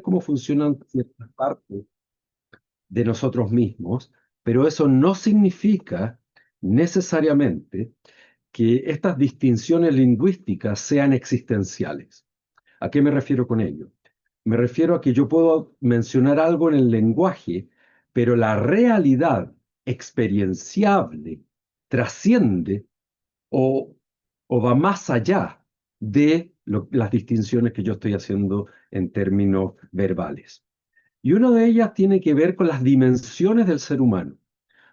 cómo funcionan ciertas partes de nosotros mismos, pero eso no significa necesariamente que estas distinciones lingüísticas sean existenciales. ¿A qué me refiero con ello? Me refiero a que yo puedo mencionar algo en el lenguaje, pero la realidad experienciable trasciende o, o va más allá de las distinciones que yo estoy haciendo en términos verbales. Y una de ellas tiene que ver con las dimensiones del ser humano.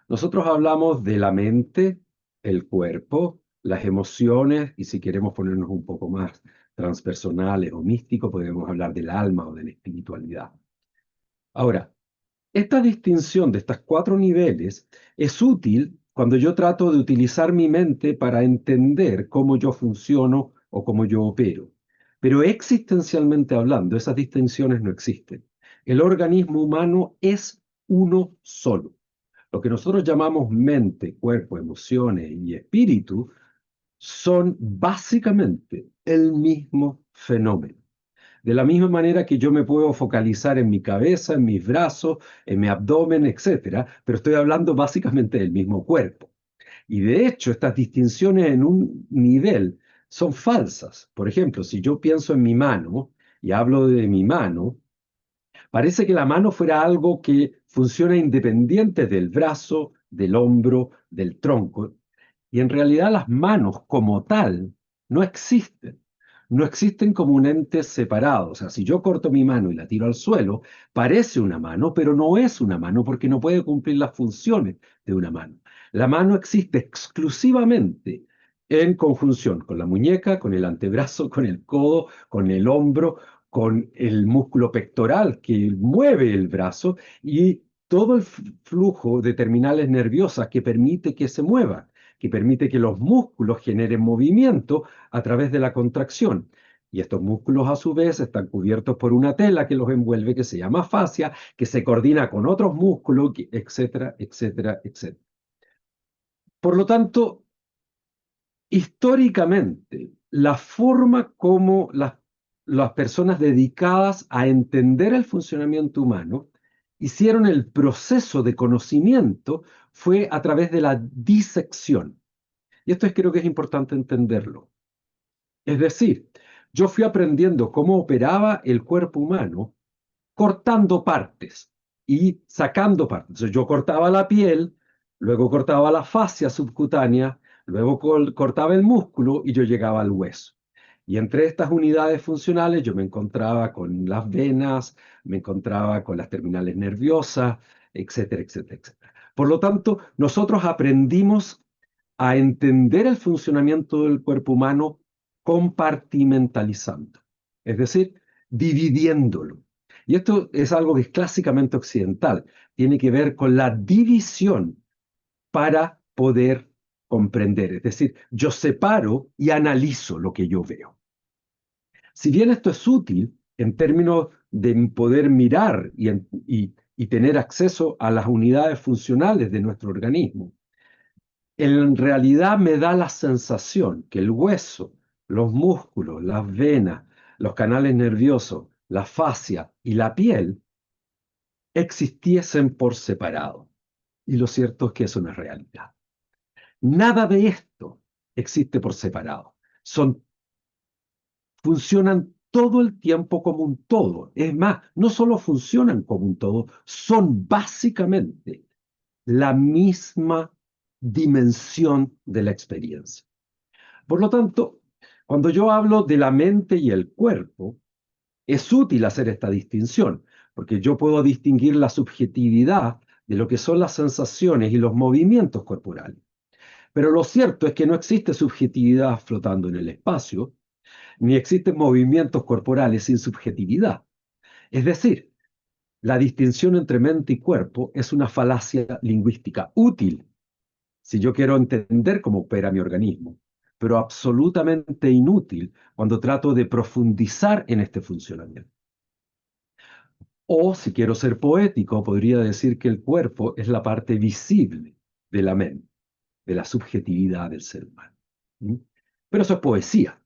Nosotros hablamos de la mente, el cuerpo, las emociones, y si queremos ponernos un poco más transpersonales o místicos, podemos hablar del alma o de la espiritualidad. Ahora, esta distinción de estos cuatro niveles es útil cuando yo trato de utilizar mi mente para entender cómo yo funciono o cómo yo opero. Pero existencialmente hablando, esas distinciones no existen. El organismo humano es uno solo. Lo que nosotros llamamos mente, cuerpo, emociones y espíritu son básicamente el mismo fenómeno. De la misma manera que yo me puedo focalizar en mi cabeza, en mis brazos, en mi abdomen, etcétera, pero estoy hablando básicamente del mismo cuerpo. Y de hecho, estas distinciones en un nivel son falsas. Por ejemplo, si yo pienso en mi mano y hablo de mi mano, parece que la mano fuera algo que funciona independiente del brazo, del hombro, del tronco. Y en realidad las manos como tal no existen. No existen como un ente separado. O sea, si yo corto mi mano y la tiro al suelo, parece una mano, pero no es una mano porque no puede cumplir las funciones de una mano. La mano existe exclusivamente en conjunción con la muñeca, con el antebrazo, con el codo, con el hombro, con el músculo pectoral que mueve el brazo y todo el flujo de terminales nerviosas que permite que se muevan, que permite que los músculos generen movimiento a través de la contracción. Y estos músculos a su vez están cubiertos por una tela que los envuelve, que se llama fascia, que se coordina con otros músculos, etcétera, etcétera, etcétera. Por lo tanto, históricamente, la forma como las personas dedicadas a entender el funcionamiento humano hicieron el proceso de conocimiento fue a través de la disección. Y esto creo que es importante entenderlo. Es decir, yo fui aprendiendo cómo operaba el cuerpo humano cortando partes y sacando partes. Entonces, yo cortaba la piel, luego cortaba la fascia subcutánea, luego cortaba el músculo y yo llegaba al hueso. Y entre estas unidades funcionales yo me encontraba con las venas, me encontraba con las terminales nerviosas, etcétera, etcétera, etcétera. Por lo tanto, nosotros aprendimos a entender el funcionamiento del cuerpo humano compartimentalizando, es decir, dividiéndolo. Y esto es algo que es clásicamente occidental, tiene que ver con la división para poder comprender, es decir, yo separo y analizo lo que yo veo. Si bien esto es útil en términos de poder mirar y tener acceso a las unidades funcionales de nuestro organismo, en realidad me da la sensación que el hueso, los músculos, las venas, los canales nerviosos, la fascia y la piel existiesen por separado. Y lo cierto es que eso no es realidad. Nada de esto existe por separado. Funcionan todo el tiempo como un todo. Es más, no solo funcionan como un todo, son básicamente la misma dimensión de la experiencia. Por lo tanto, cuando yo hablo de la mente y el cuerpo, es útil hacer esta distinción, porque yo puedo distinguir la subjetividad de lo que son las sensaciones y los movimientos corporales. Pero lo cierto es que no existe subjetividad flotando en el espacio, ni existen movimientos corporales sin subjetividad. Es decir, la distinción entre mente y cuerpo es una falacia lingüística útil si yo quiero entender cómo opera mi organismo, pero absolutamente inútil cuando trato de profundizar en este funcionamiento. O, si quiero ser poético, podría decir que el cuerpo es la parte visible de la mente, de la subjetividad del ser humano. ¿Mm? Pero eso es poesía.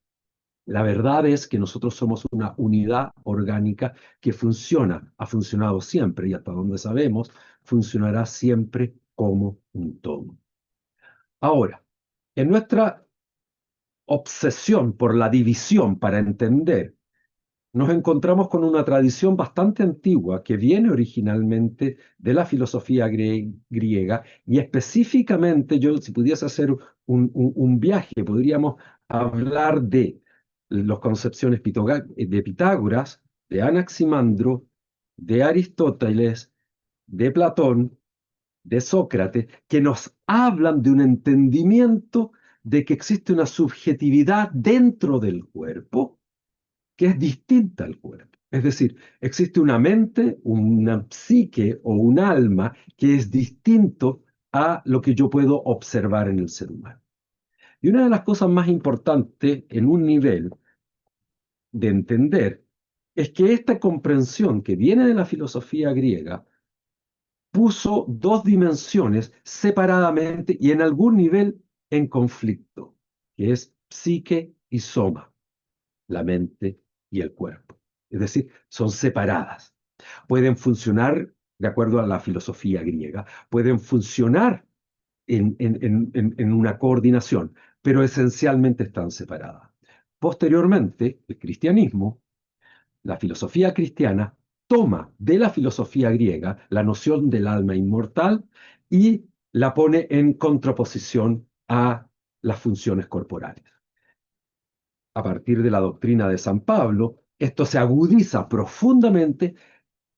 La verdad es que nosotros somos una unidad orgánica que funciona, ha funcionado siempre y hasta donde sabemos, funcionará siempre como un todo. Ahora, en nuestra obsesión por la división para entender, nos encontramos con una tradición bastante antigua que viene originalmente de la filosofía griega y específicamente yo, si pudiese hacer un viaje, podríamos hablar de las concepciones de Pitágoras, de Anaximandro, de Aristóteles, de Platón, de Sócrates, que nos hablan de un entendimiento de que existe una subjetividad dentro del cuerpo que es distinta al cuerpo. Es decir, existe una mente, una psique o un alma que es distinto a lo que yo puedo observar en el ser humano. Y una de las cosas más importantes en un nivel de entender es que esta comprensión que viene de la filosofía griega puso dos dimensiones separadamente y en algún nivel en conflicto, que es psique y soma, la mente y el cuerpo. Es decir, son separadas. Pueden funcionar, de acuerdo a la filosofía griega, pueden funcionar en una coordinación, pero esencialmente están separadas. Posteriormente, el cristianismo, la filosofía cristiana, toma de la filosofía griega la noción del alma inmortal y la pone en contraposición a las funciones corporales. A partir de la doctrina de San Pablo, esto se agudiza profundamente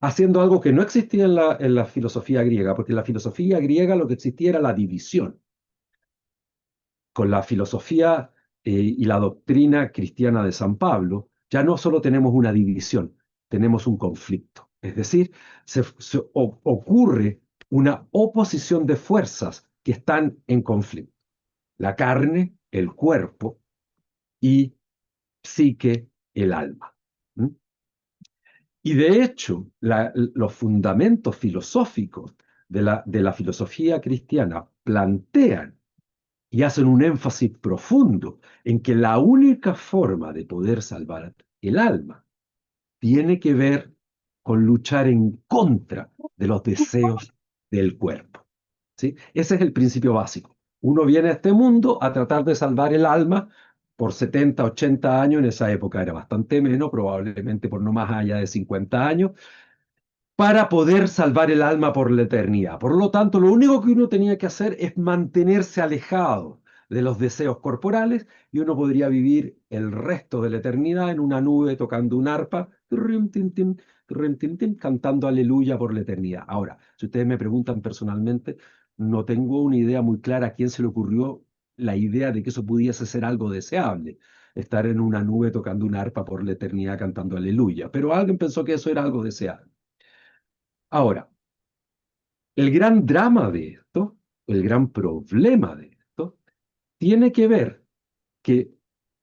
haciendo algo que no existía en la filosofía griega, porque en la filosofía griega lo que existía era la división. Con la filosofía y la doctrina cristiana de San Pablo, ya no solo tenemos una división, tenemos un conflicto. Es decir, ocurre una oposición de fuerzas que están en conflicto. La carne, el cuerpo y psique, el alma. ¿Mm? Y de hecho, los fundamentos filosóficos de la filosofía cristiana plantean y hacen un énfasis profundo en que la única forma de poder salvar el alma tiene que ver con luchar en contra de los deseos del cuerpo. ¿Sí? Ese es el principio básico. Uno viene a este mundo a tratar de salvar el alma por 70, 80 años, en esa época era bastante menos, probablemente por no más allá de 50 años, para poder salvar el alma por la eternidad. Por lo tanto, lo único que uno tenía que hacer es mantenerse alejado de los deseos corporales y uno podría vivir el resto de la eternidad en una nube tocando un arpa, cantando aleluya por la eternidad. Ahora, si ustedes me preguntan personalmente, no tengo una idea muy clara a quién se le ocurrió la idea de que eso pudiese ser algo deseable, estar en una nube tocando un arpa por la eternidad cantando aleluya, pero alguien pensó que eso era algo deseable. Ahora, el gran drama de esto, el gran problema de esto, tiene que ver que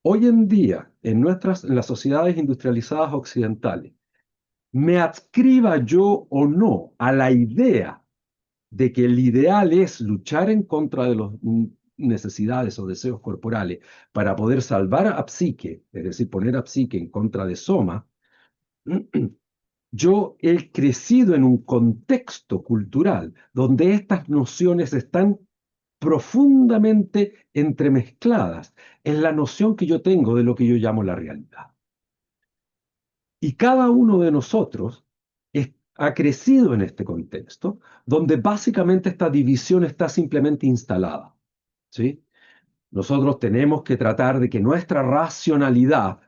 hoy en día, en las sociedades industrializadas occidentales, me adscriba yo o no a la idea de que el ideal es luchar en contra de las necesidades o deseos corporales para poder salvar a psique, es decir, poner a psique en contra de soma. Yo he crecido en un contexto cultural donde estas nociones están profundamente entremezcladas en la noción que yo tengo de lo que yo llamo la realidad. Y cada uno de nosotros ha crecido en este contexto donde básicamente esta división está simplemente instalada. ¿Sí? Nosotros tenemos que tratar de que nuestra racionalidad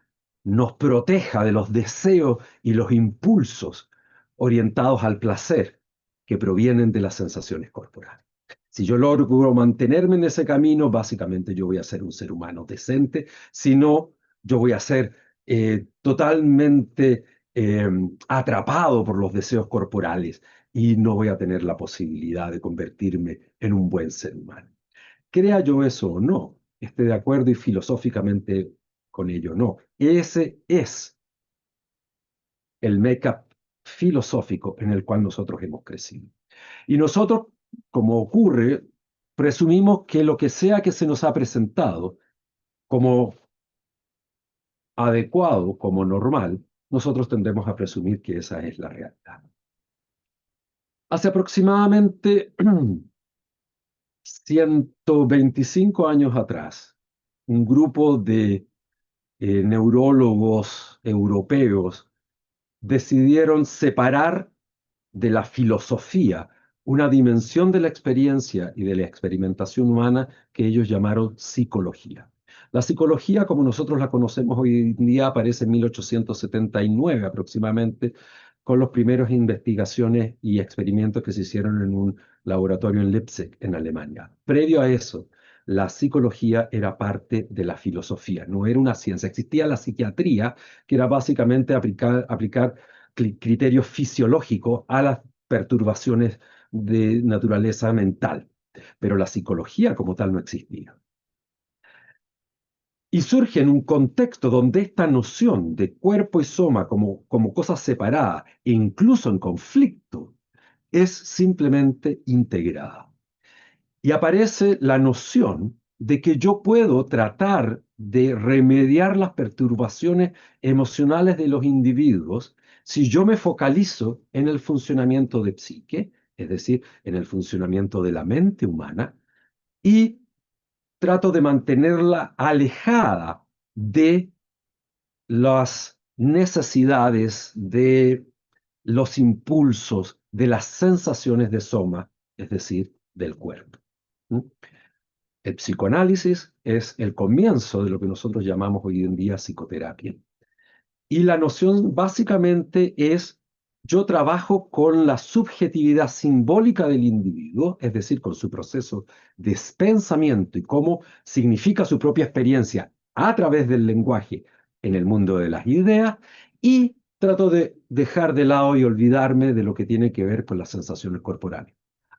nos proteja de los deseos y los impulsos orientados al placer que provienen de las sensaciones corporales. Si yo logro mantenerme en ese camino, básicamente yo voy a ser un ser humano decente. Si no, yo voy a ser totalmente atrapado por los deseos corporales y no voy a tener la posibilidad de convertirme en un buen ser humano. Crea yo eso o no, esté de acuerdo y filosóficamente con ello o no. Ese es el make-up filosófico en el cual nosotros hemos crecido. Y nosotros, como ocurre, presumimos que lo que sea que se nos ha presentado como adecuado como normal, nosotros tendemos a presumir que esa es la realidad. Hace aproximadamente 125 años atrás, un grupo de neurólogos europeos decidieron separar de la filosofía una dimensión de la experiencia y de la experimentación humana que ellos llamaron psicología. La psicología, como nosotros la conocemos hoy en día, aparece en 1879 aproximadamente, con las primeras investigaciones y experimentos que se hicieron en un laboratorio en Leipzig, en Alemania. Previo a eso, la psicología era parte de la filosofía, no era una ciencia. Existía la psiquiatría, que era básicamente aplicar criterios fisiológicos a las perturbaciones de naturaleza mental, pero la psicología como tal no existía. Y surge en un contexto donde esta noción de cuerpo y soma como cosas separadas e incluso en conflicto es simplemente integrada. Y aparece la noción de que yo puedo tratar de remediar las perturbaciones emocionales de los individuos si yo me focalizo en el funcionamiento de psique, es decir, en el funcionamiento de la mente humana, y trato de mantenerla alejada de las necesidades, de los impulsos, de las sensaciones de soma, es decir, del cuerpo. ¿Mm? El psicoanálisis es el comienzo de lo que nosotros llamamos hoy en día psicoterapia. Y la noción básicamente es, yo trabajo con la subjetividad simbólica del individuo, es decir, con su proceso de pensamiento y cómo significa su propia experiencia a través del lenguaje en el mundo de las ideas, y trato de dejar de lado y olvidarme de lo que tiene que ver con las sensaciones corporales.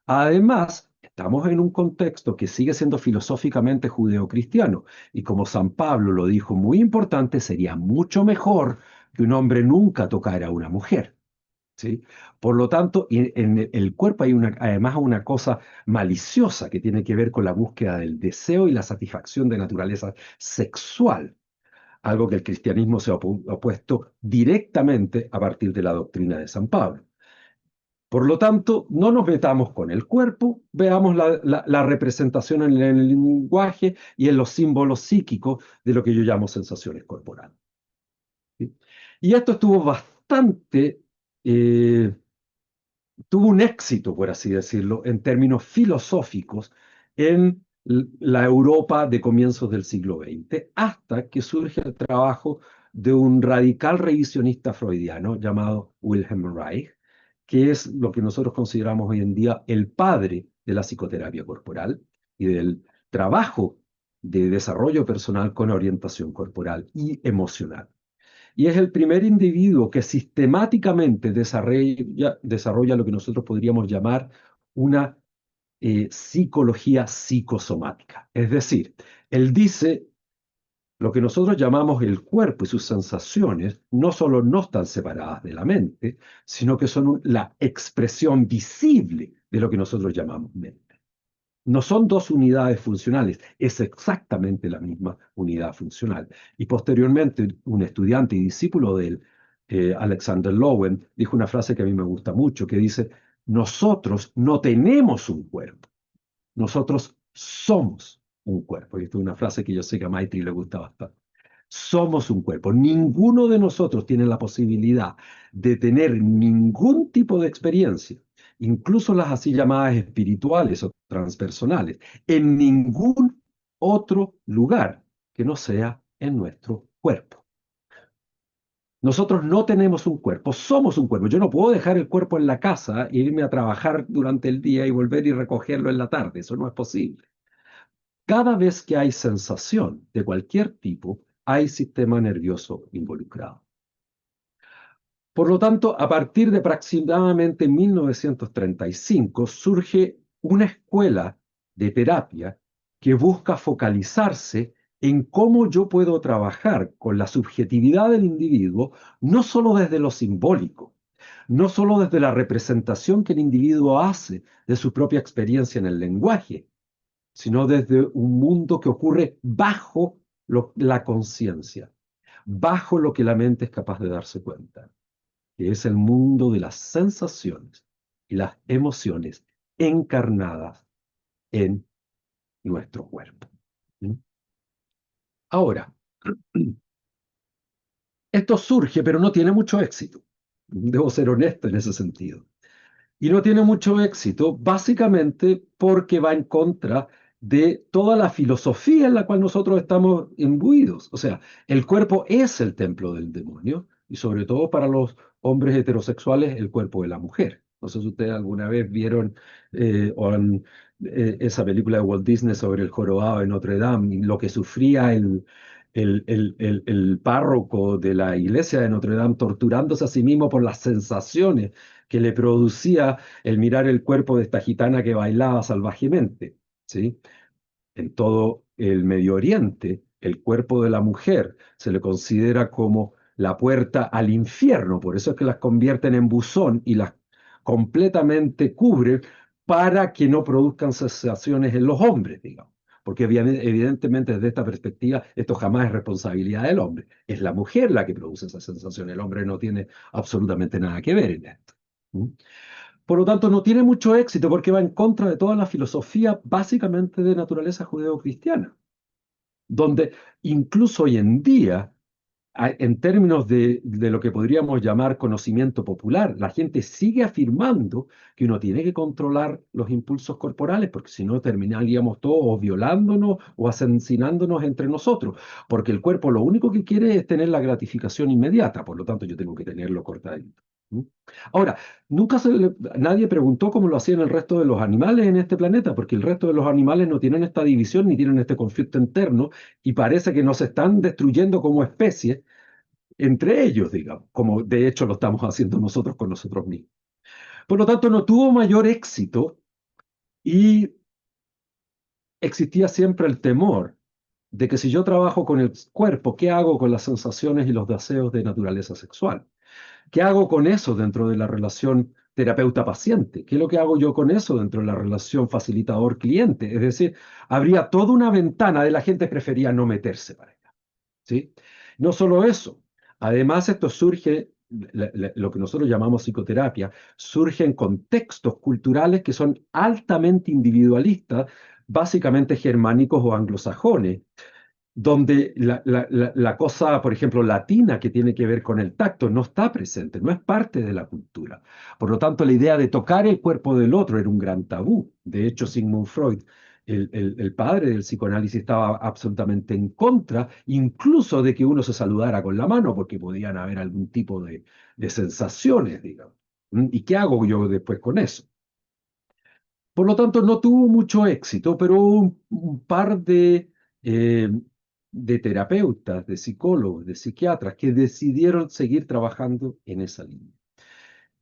Además, estamos en un contexto que sigue siendo filosóficamente judeocristiano, y como San Pablo lo dijo muy importante, sería mucho mejor que un hombre nunca tocara a una mujer. ¿Sí? Por lo tanto, en el cuerpo hay además una cosa maliciosa que tiene que ver con la búsqueda del deseo y la satisfacción de naturaleza sexual, algo que el cristianismo se ha opuesto directamente a partir de la doctrina de San Pablo. Por lo tanto, no nos metamos con el cuerpo, veamos la representación en el lenguaje y en los símbolos psíquicos de lo que yo llamo sensaciones corporales. ¿Sí? Y esto estuvo bastante, tuvo un éxito, por así decirlo, en términos filosóficos en la Europa de comienzos del siglo XX, hasta que surge el trabajo de un radical revisionista freudiano llamado Wilhelm Reich, que es lo que nosotros consideramos hoy en día el padre de la psicoterapia corporal y del trabajo de desarrollo personal con orientación corporal y emocional. Y es el primer individuo que sistemáticamente desarrolla lo que nosotros podríamos llamar una psicología psicosomática. Es decir, él dice, lo que nosotros llamamos el cuerpo y sus sensaciones no solo no están separadas de la mente, sino que son la expresión visible de lo que nosotros llamamos mente. No son dos unidades funcionales, es exactamente la misma unidad funcional. Y posteriormente, un estudiante y discípulo de él, Alexander Lowen, dijo una frase que a mí me gusta mucho, que dice, nosotros no tenemos un cuerpo, nosotros somos un cuerpo. Y esto es una frase que yo sé que a Maitri le gusta bastante. Somos un cuerpo. Ninguno de nosotros tiene la posibilidad de tener ningún tipo de experiencia, incluso las así llamadas espirituales o transpersonales, en ningún otro lugar que no sea en nuestro cuerpo. Nosotros no tenemos un cuerpo, somos un cuerpo. Yo no puedo dejar el cuerpo en la casa e irme a trabajar durante el día y volver y recogerlo en la tarde. Eso no es posible. Cada vez que hay sensación de cualquier tipo, hay sistema nervioso involucrado. Por lo tanto, a partir de aproximadamente 1935 surge una escuela de terapia que busca focalizarse en cómo yo puedo trabajar con la subjetividad del individuo, no solo desde lo simbólico, no solo desde la representación que el individuo hace de su propia experiencia en el lenguaje, sino desde un mundo que ocurre bajo la conciencia. bajo lo que la mente es capaz de darse cuenta, que es el mundo de las sensaciones y las emociones encarnadas en nuestro cuerpo. ¿Mm? Ahora, esto surge, pero no tiene mucho éxito. Debo ser honesto en ese sentido. Y no tiene mucho éxito, básicamente porque va en contra de toda la filosofía en la cual nosotros estamos imbuidos. O sea, el cuerpo es el templo del demonio, y sobre todo para los hombres heterosexuales, el cuerpo de la mujer. No sé si ustedes alguna vez vieron esa película de Walt Disney sobre el jorobado de Notre Dame y lo que sufría el párroco de la iglesia de Notre Dame torturándose a sí mismo por las sensaciones que le producía el mirar el cuerpo de esta gitana que bailaba salvajemente, ¿sí? En todo el Medio Oriente, el cuerpo de la mujer se le considera como la puerta al infierno, por eso es que las convierten en buzón y las completamente cubren para que no produzcan sensaciones en los hombres, digamos. Porque evidentemente desde esta perspectiva esto jamás es responsabilidad del hombre, es la mujer la que produce esa sensación, el hombre no tiene absolutamente nada que ver en esto. ¿Mm? Por lo tanto, no tiene mucho éxito porque va en contra de toda la filosofía básicamente de naturaleza judeocristiana, donde incluso hoy en día, en términos de lo que podríamos llamar conocimiento popular, la gente sigue afirmando que uno tiene que controlar los impulsos corporales, porque si no terminaríamos todos o violándonos o asesinándonos entre nosotros, porque el cuerpo lo único que quiere es tener la gratificación inmediata, por lo tanto yo tengo que tenerlo cortadito. ¿Mm? Ahora, nadie preguntó cómo lo hacían el resto de los animales en este planeta, porque el resto de los animales no tienen esta división ni tienen este conflicto interno y parece que nos están destruyendo como especie entre ellos, digamos, como de hecho lo estamos haciendo nosotros con nosotros mismos. Por lo tanto, no tuvo mayor éxito y existía siempre el temor de que si yo trabajo con el cuerpo, ¿qué hago con las sensaciones y los deseos de naturaleza sexual? ¿Qué hago con eso dentro de la relación terapeuta-paciente? ¿Qué es lo que hago yo con eso dentro de la relación facilitador-cliente? Es decir, habría toda una ventana de la gente prefería no meterse para allá, ¿sí? No solo eso, además esto surge, lo que nosotros llamamos psicoterapia, surge en contextos culturales que son altamente individualistas, básicamente germánicos o anglosajones, donde la cosa, por ejemplo, latina que tiene que ver con el tacto no está presente, no es parte de la cultura. Por lo tanto, la idea de tocar el cuerpo del otro era un gran tabú. De hecho, Sigmund Freud, el padre del psicoanálisis, estaba absolutamente en contra, incluso de que uno se saludara con la mano, porque podían haber algún tipo de sensaciones, digamos. ¿Y qué hago yo después con eso? Por lo tanto, no tuvo mucho éxito, pero hubo un par eh, de terapeutas, de psicólogos, de psiquiatras que decidieron seguir trabajando en esa línea.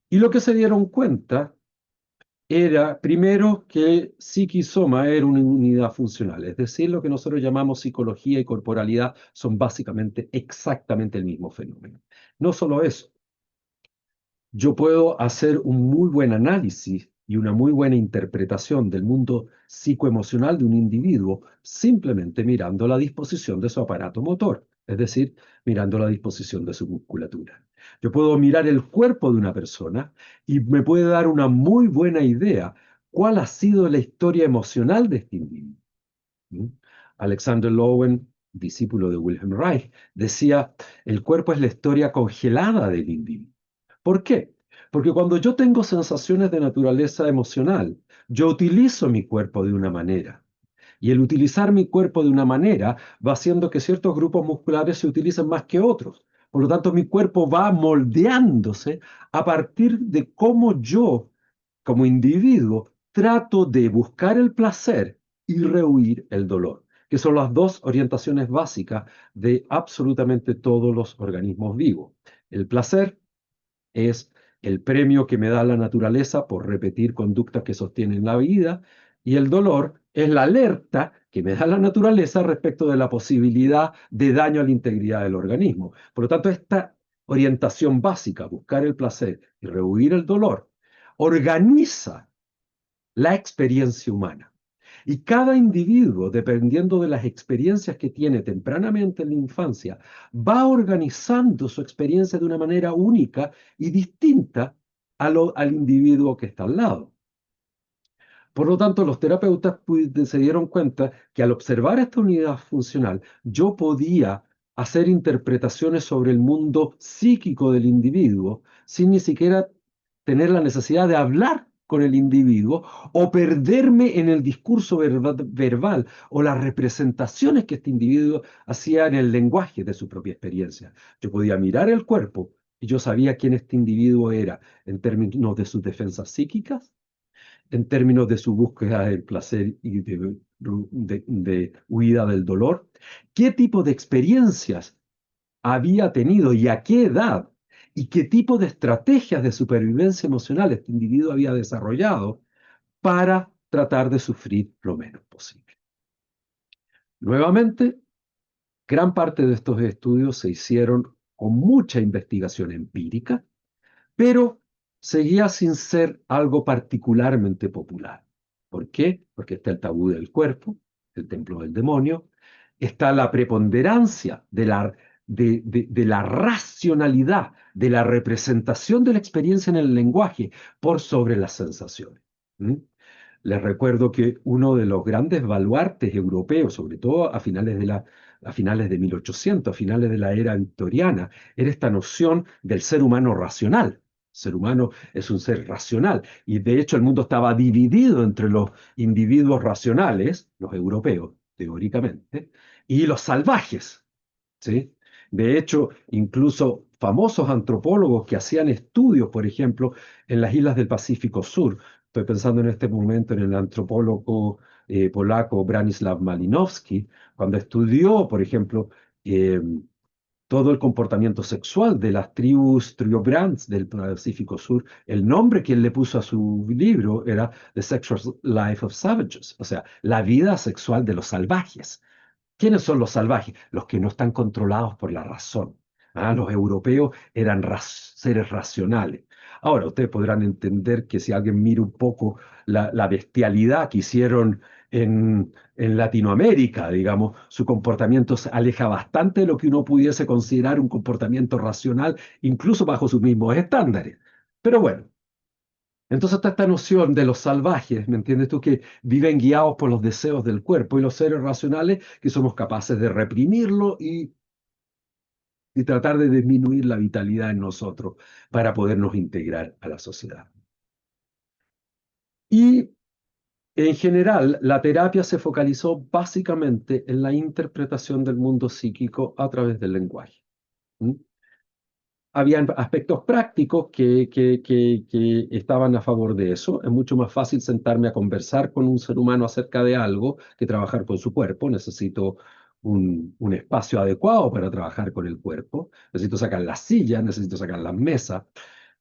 Y lo que se dieron cuenta era, primero, que psiquisoma era una unidad funcional, es decir, lo que nosotros llamamos psicología y corporalidad son básicamente exactamente el mismo fenómeno. No solo eso, yo puedo hacer un muy buen análisis y una muy buena interpretación del mundo psicoemocional de un individuo simplemente mirando la disposición de su aparato motor, es decir, mirando la disposición de su musculatura. Yo puedo mirar el cuerpo de una persona y me puede dar una muy buena idea cuál ha sido la historia emocional de este individuo. ¿Mm? Alexander Lowen, discípulo de Wilhelm Reich, decía, el cuerpo es la historia congelada del individuo. ¿Por qué? Porque cuando yo tengo sensaciones de naturaleza emocional, yo utilizo mi cuerpo de una manera. Y el utilizar mi cuerpo de una manera va haciendo que ciertos grupos musculares se utilicen más que otros. Por lo tanto, mi cuerpo va moldeándose a partir de cómo yo, como individuo, trato de buscar el placer y rehuir el dolor, que son las dos orientaciones básicas de absolutamente todos los organismos vivos. El placer es el premio que me da la naturaleza por repetir conductas que sostienen la vida, y el dolor es la alerta que me da la naturaleza respecto de la posibilidad de daño a la integridad del organismo. Por lo tanto, esta orientación básica, buscar el placer y rehuir el dolor, organiza la experiencia humana. Y cada individuo, dependiendo de las experiencias que tiene tempranamente en la infancia, va organizando su experiencia de una manera única y distinta al individuo que está al lado. Por lo tanto, los terapeutas se dieron cuenta que al observar esta unidad funcional, yo podía hacer interpretaciones sobre el mundo psíquico del individuo sin ni siquiera tener la necesidad de hablar con el individuo o perderme en el discurso verbal o las representaciones que este individuo hacía en el lenguaje de su propia experiencia. Yo podía mirar el cuerpo y yo sabía quién este individuo era en términos de sus defensas psíquicas, en términos de su búsqueda del placer y de huida del dolor, qué tipo de experiencias había tenido y a qué edad, y qué tipo de estrategias de supervivencia emocional este individuo había desarrollado para tratar de sufrir lo menos posible. Nuevamente, gran parte de estos estudios se hicieron con mucha investigación empírica, pero seguía sin ser algo particularmente popular. ¿Por qué? Porque está el tabú del cuerpo, el templo del demonio, está la preponderancia de la racionalidad, de la representación de la experiencia en el lenguaje por sobre las sensaciones. ¿Mm? Les recuerdo que uno de los grandes baluartes europeos, sobre todo a finales de 1800, a finales de la era victoriana, era esta noción del ser humano racional. El ser humano es un ser racional y de hecho el mundo estaba dividido entre los individuos racionales, los europeos, teóricamente, y los salvajes, ¿sí? De hecho, incluso famosos antropólogos que hacían estudios, por ejemplo, en las islas del Pacífico Sur. Estoy pensando en este momento en el antropólogo polaco Branislaw Malinowski, cuando estudió, por ejemplo, eh, todo el comportamiento sexual de las tribus Triobrands del Pacífico Sur. El nombre que él le puso a su libro era The Sexual Life of Savages, o sea, la vida sexual de los salvajes. ¿Quiénes son los salvajes? Los que no están controlados por la razón. ¿Ah? Los europeos eran seres racionales. Ahora, ustedes podrán entender que si alguien mira un poco la bestialidad que hicieron en Latinoamérica, digamos, su comportamiento se aleja bastante de lo que uno pudiese considerar un comportamiento racional, incluso bajo sus mismos estándares. Pero bueno, entonces está esta noción de los salvajes, ¿me entiendes tú? Que viven guiados por los deseos del cuerpo y los seres racionales que somos capaces de reprimirlo y tratar de disminuir la vitalidad en nosotros para podernos integrar a la sociedad. Y en general, la terapia se focalizó básicamente en la interpretación del mundo psíquico a través del lenguaje. ¿Mm? Habían aspectos prácticos que estaban a favor de eso. Es mucho más fácil sentarme a conversar con un ser humano acerca de algo que trabajar con su cuerpo. Necesito un espacio adecuado para trabajar con el cuerpo. Necesito sacar las sillas, necesito sacar las mesas,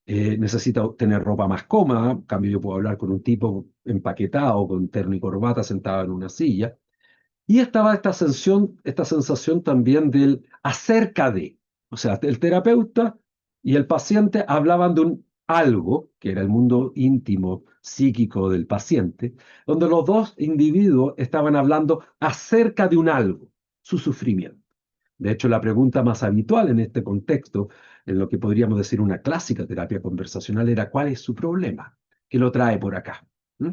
necesito tener ropa más cómoda. En cambio, yo puedo hablar con un tipo empaquetado, con terno y corbata, sentado en una silla. Y estaba esta sensación también del acerca de, o sea, el terapeuta y el paciente hablaban de un algo, que era el mundo íntimo, psíquico del paciente, donde los dos individuos estaban hablando acerca de un algo, su sufrimiento. De hecho, la pregunta más habitual en este contexto, en lo que podríamos decir una clásica terapia conversacional, era ¿cuál es su problema? ¿Qué lo trae por acá? ¿Mm?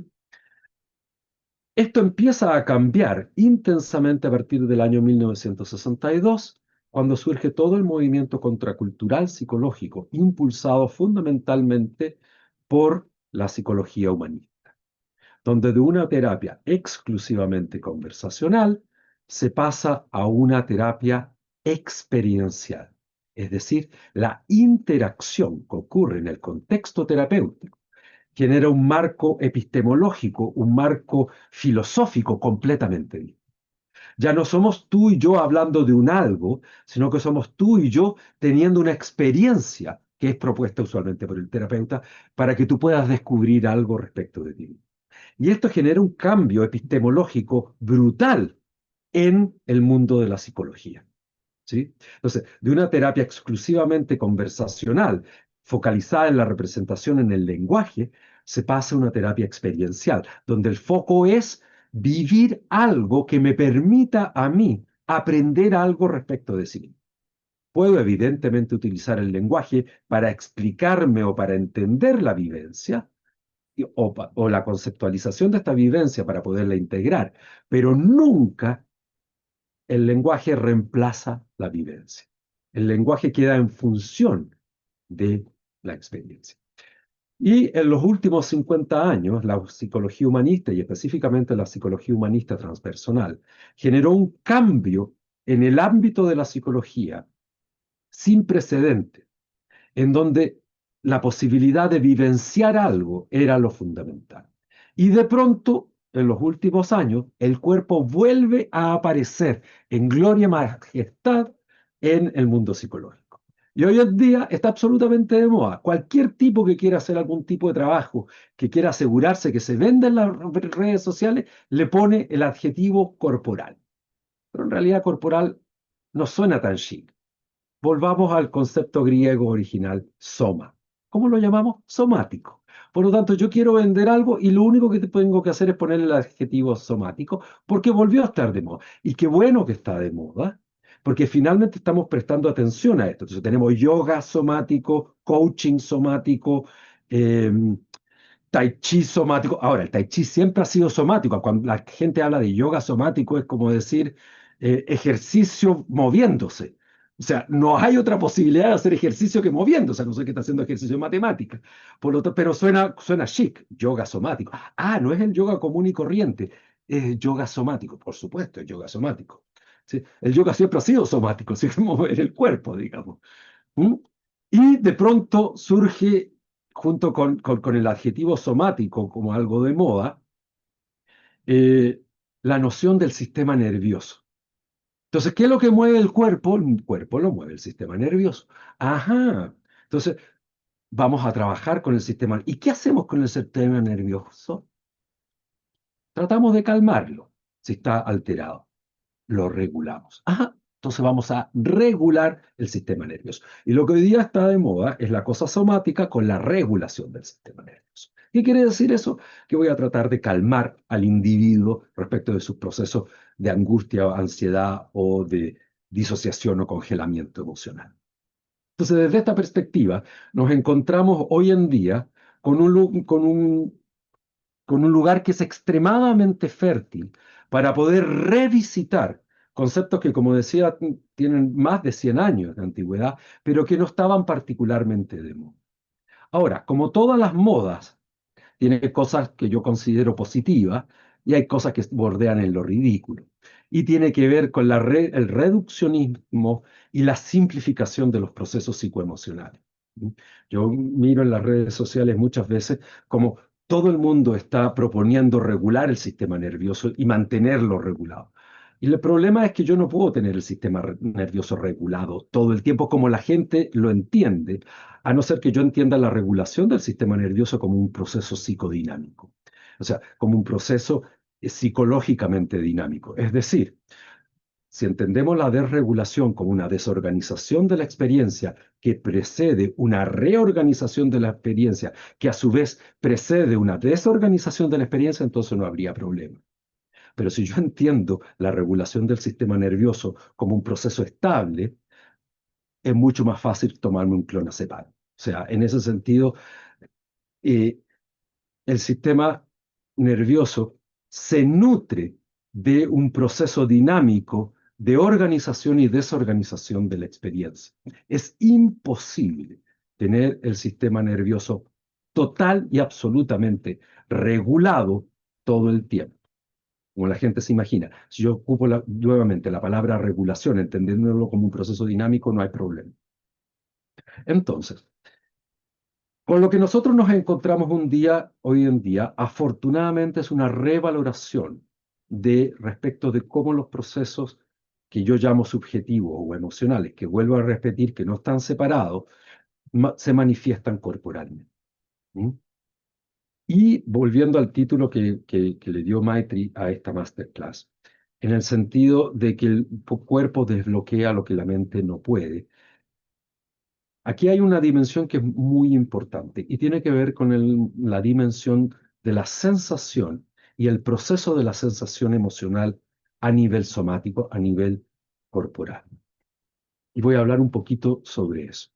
Esto empieza a cambiar intensamente a partir del año 1962, cuando surge todo el movimiento contracultural psicológico, impulsado fundamentalmente por la psicología humanista, donde de una terapia exclusivamente conversacional se pasa a una terapia experiencial, es decir, la interacción que ocurre en el contexto terapéutico genera un marco epistemológico, un marco filosófico completamente distinto. Ya no somos tú y yo hablando de un algo, sino que somos tú y yo teniendo una experiencia que es propuesta usualmente por el terapeuta para que tú puedas descubrir algo respecto de ti. Y esto genera un cambio epistemológico brutal en el mundo de la psicología. ¿Sí? Entonces, de una terapia exclusivamente conversacional, focalizada en la representación en el lenguaje, se pasa a una terapia experiencial, donde el foco es vivir algo que me permita a mí aprender algo respecto de sí. Puedo evidentemente utilizar el lenguaje para explicarme o para entender la vivencia o la conceptualización de esta vivencia para poderla integrar, pero nunca el lenguaje reemplaza la vivencia. El lenguaje queda en función de la experiencia. Y en los últimos 50 años, la psicología humanista, y específicamente la psicología humanista transpersonal, generó un cambio en el ámbito de la psicología sin precedente, en donde la posibilidad de vivenciar algo era lo fundamental. Y de pronto, en los últimos años, el cuerpo vuelve a aparecer en gloria y majestad en el mundo psicológico. Y hoy en día está absolutamente de moda. Cualquier tipo que quiera hacer algún tipo de trabajo, que quiera asegurarse que se venda en las redes sociales, le pone el adjetivo corporal. Pero en realidad corporal no suena tan chic. Volvamos al concepto griego original, soma. ¿Cómo lo llamamos? Somático. Por lo tanto, yo quiero vender algo y lo único que tengo que hacer es poner el adjetivo somático porque volvió a estar de moda. Y qué bueno que está de moda, porque finalmente estamos prestando atención a esto. Entonces tenemos yoga somático, coaching somático, eh, Tai chi somático. Ahora, el Tai chi siempre ha sido somático. Cuando la gente habla de yoga somático es como decir ejercicio moviéndose. O sea, no hay otra posibilidad de hacer ejercicio que moviéndose, a no ser que está haciendo ejercicio de matemática. Pero suena chic, yoga somático. Ah, no es el yoga común y corriente, es yoga somático, por supuesto, es yoga somático. ¿Sí? El yoga siempre ha sido somático, siempre mover el cuerpo, digamos. ¿Mm? Y de pronto surge, junto con el adjetivo somático como algo de moda, eh, la noción del sistema nervioso. Entonces, ¿qué es lo que mueve el cuerpo? El cuerpo lo mueve el sistema nervioso. Ajá. Entonces, vamos a trabajar con el sistema. ¿Y qué hacemos con el sistema nervioso? Tratamos de calmarlo si está alterado. Lo regulamos. Ajá, entonces vamos a regular el sistema nervioso. Y lo que hoy día está de moda es la cosa somática con la regulación del sistema nervioso. ¿Qué quiere decir eso? Que voy a tratar de calmar al individuo respecto de sus procesos de angustia, ansiedad o de disociación o congelamiento emocional. Entonces, desde esta perspectiva, nos encontramos hoy en día con un lugar que es extremadamente fértil para poder revisitar conceptos que, como decía, tienen más de 100 años de antigüedad, pero que no estaban particularmente de moda. Ahora, como todas las modas, tiene cosas que yo considero positivas y hay cosas que bordean en lo ridículo. Y tiene que ver con el reduccionismo y la simplificación de los procesos psicoemocionales. Yo miro en las redes sociales muchas veces como todo el mundo está proponiendo regular el sistema nervioso y mantenerlo regulado. Y el problema es que yo no puedo tener el sistema nervioso regulado todo el tiempo como la gente lo entiende, a no ser que yo entienda la regulación del sistema nervioso como un proceso psicodinámico, o sea, como un proceso psicológicamente dinámico. Es decir, si entendemos la desregulación como una desorganización de la experiencia que precede una reorganización de la experiencia, que a su vez precede una desorganización de la experiencia, entonces no habría problema. Pero si yo entiendo la regulación del sistema nervioso como un proceso estable, es mucho más fácil tomarme un clonazepam. O sea, en ese sentido, eh, el sistema nervioso se nutre de un proceso dinámico de organización y desorganización de la experiencia. Es imposible tener el sistema nervioso total y absolutamente regulado todo el tiempo, como la gente se imagina. Si yo ocupo nuevamente la palabra regulación, entendiéndolo como un proceso dinámico, no hay problema. Entonces, con lo que nosotros nos encontramos hoy en día, afortunadamente es una revaloración de respecto de cómo los procesos que yo llamo subjetivos o emocionales, que vuelvo a repetir que no están separados, se manifiestan corporalmente. ¿Mm? Y volviendo al título que le dio Maitri a esta masterclass, en el sentido de que el cuerpo desbloquea lo que la mente no puede. Aquí hay una dimensión que es muy importante y tiene que ver con la dimensión de la sensación y el proceso de la sensación emocional a nivel somático, a nivel corporal. Y voy a hablar un poquito sobre eso.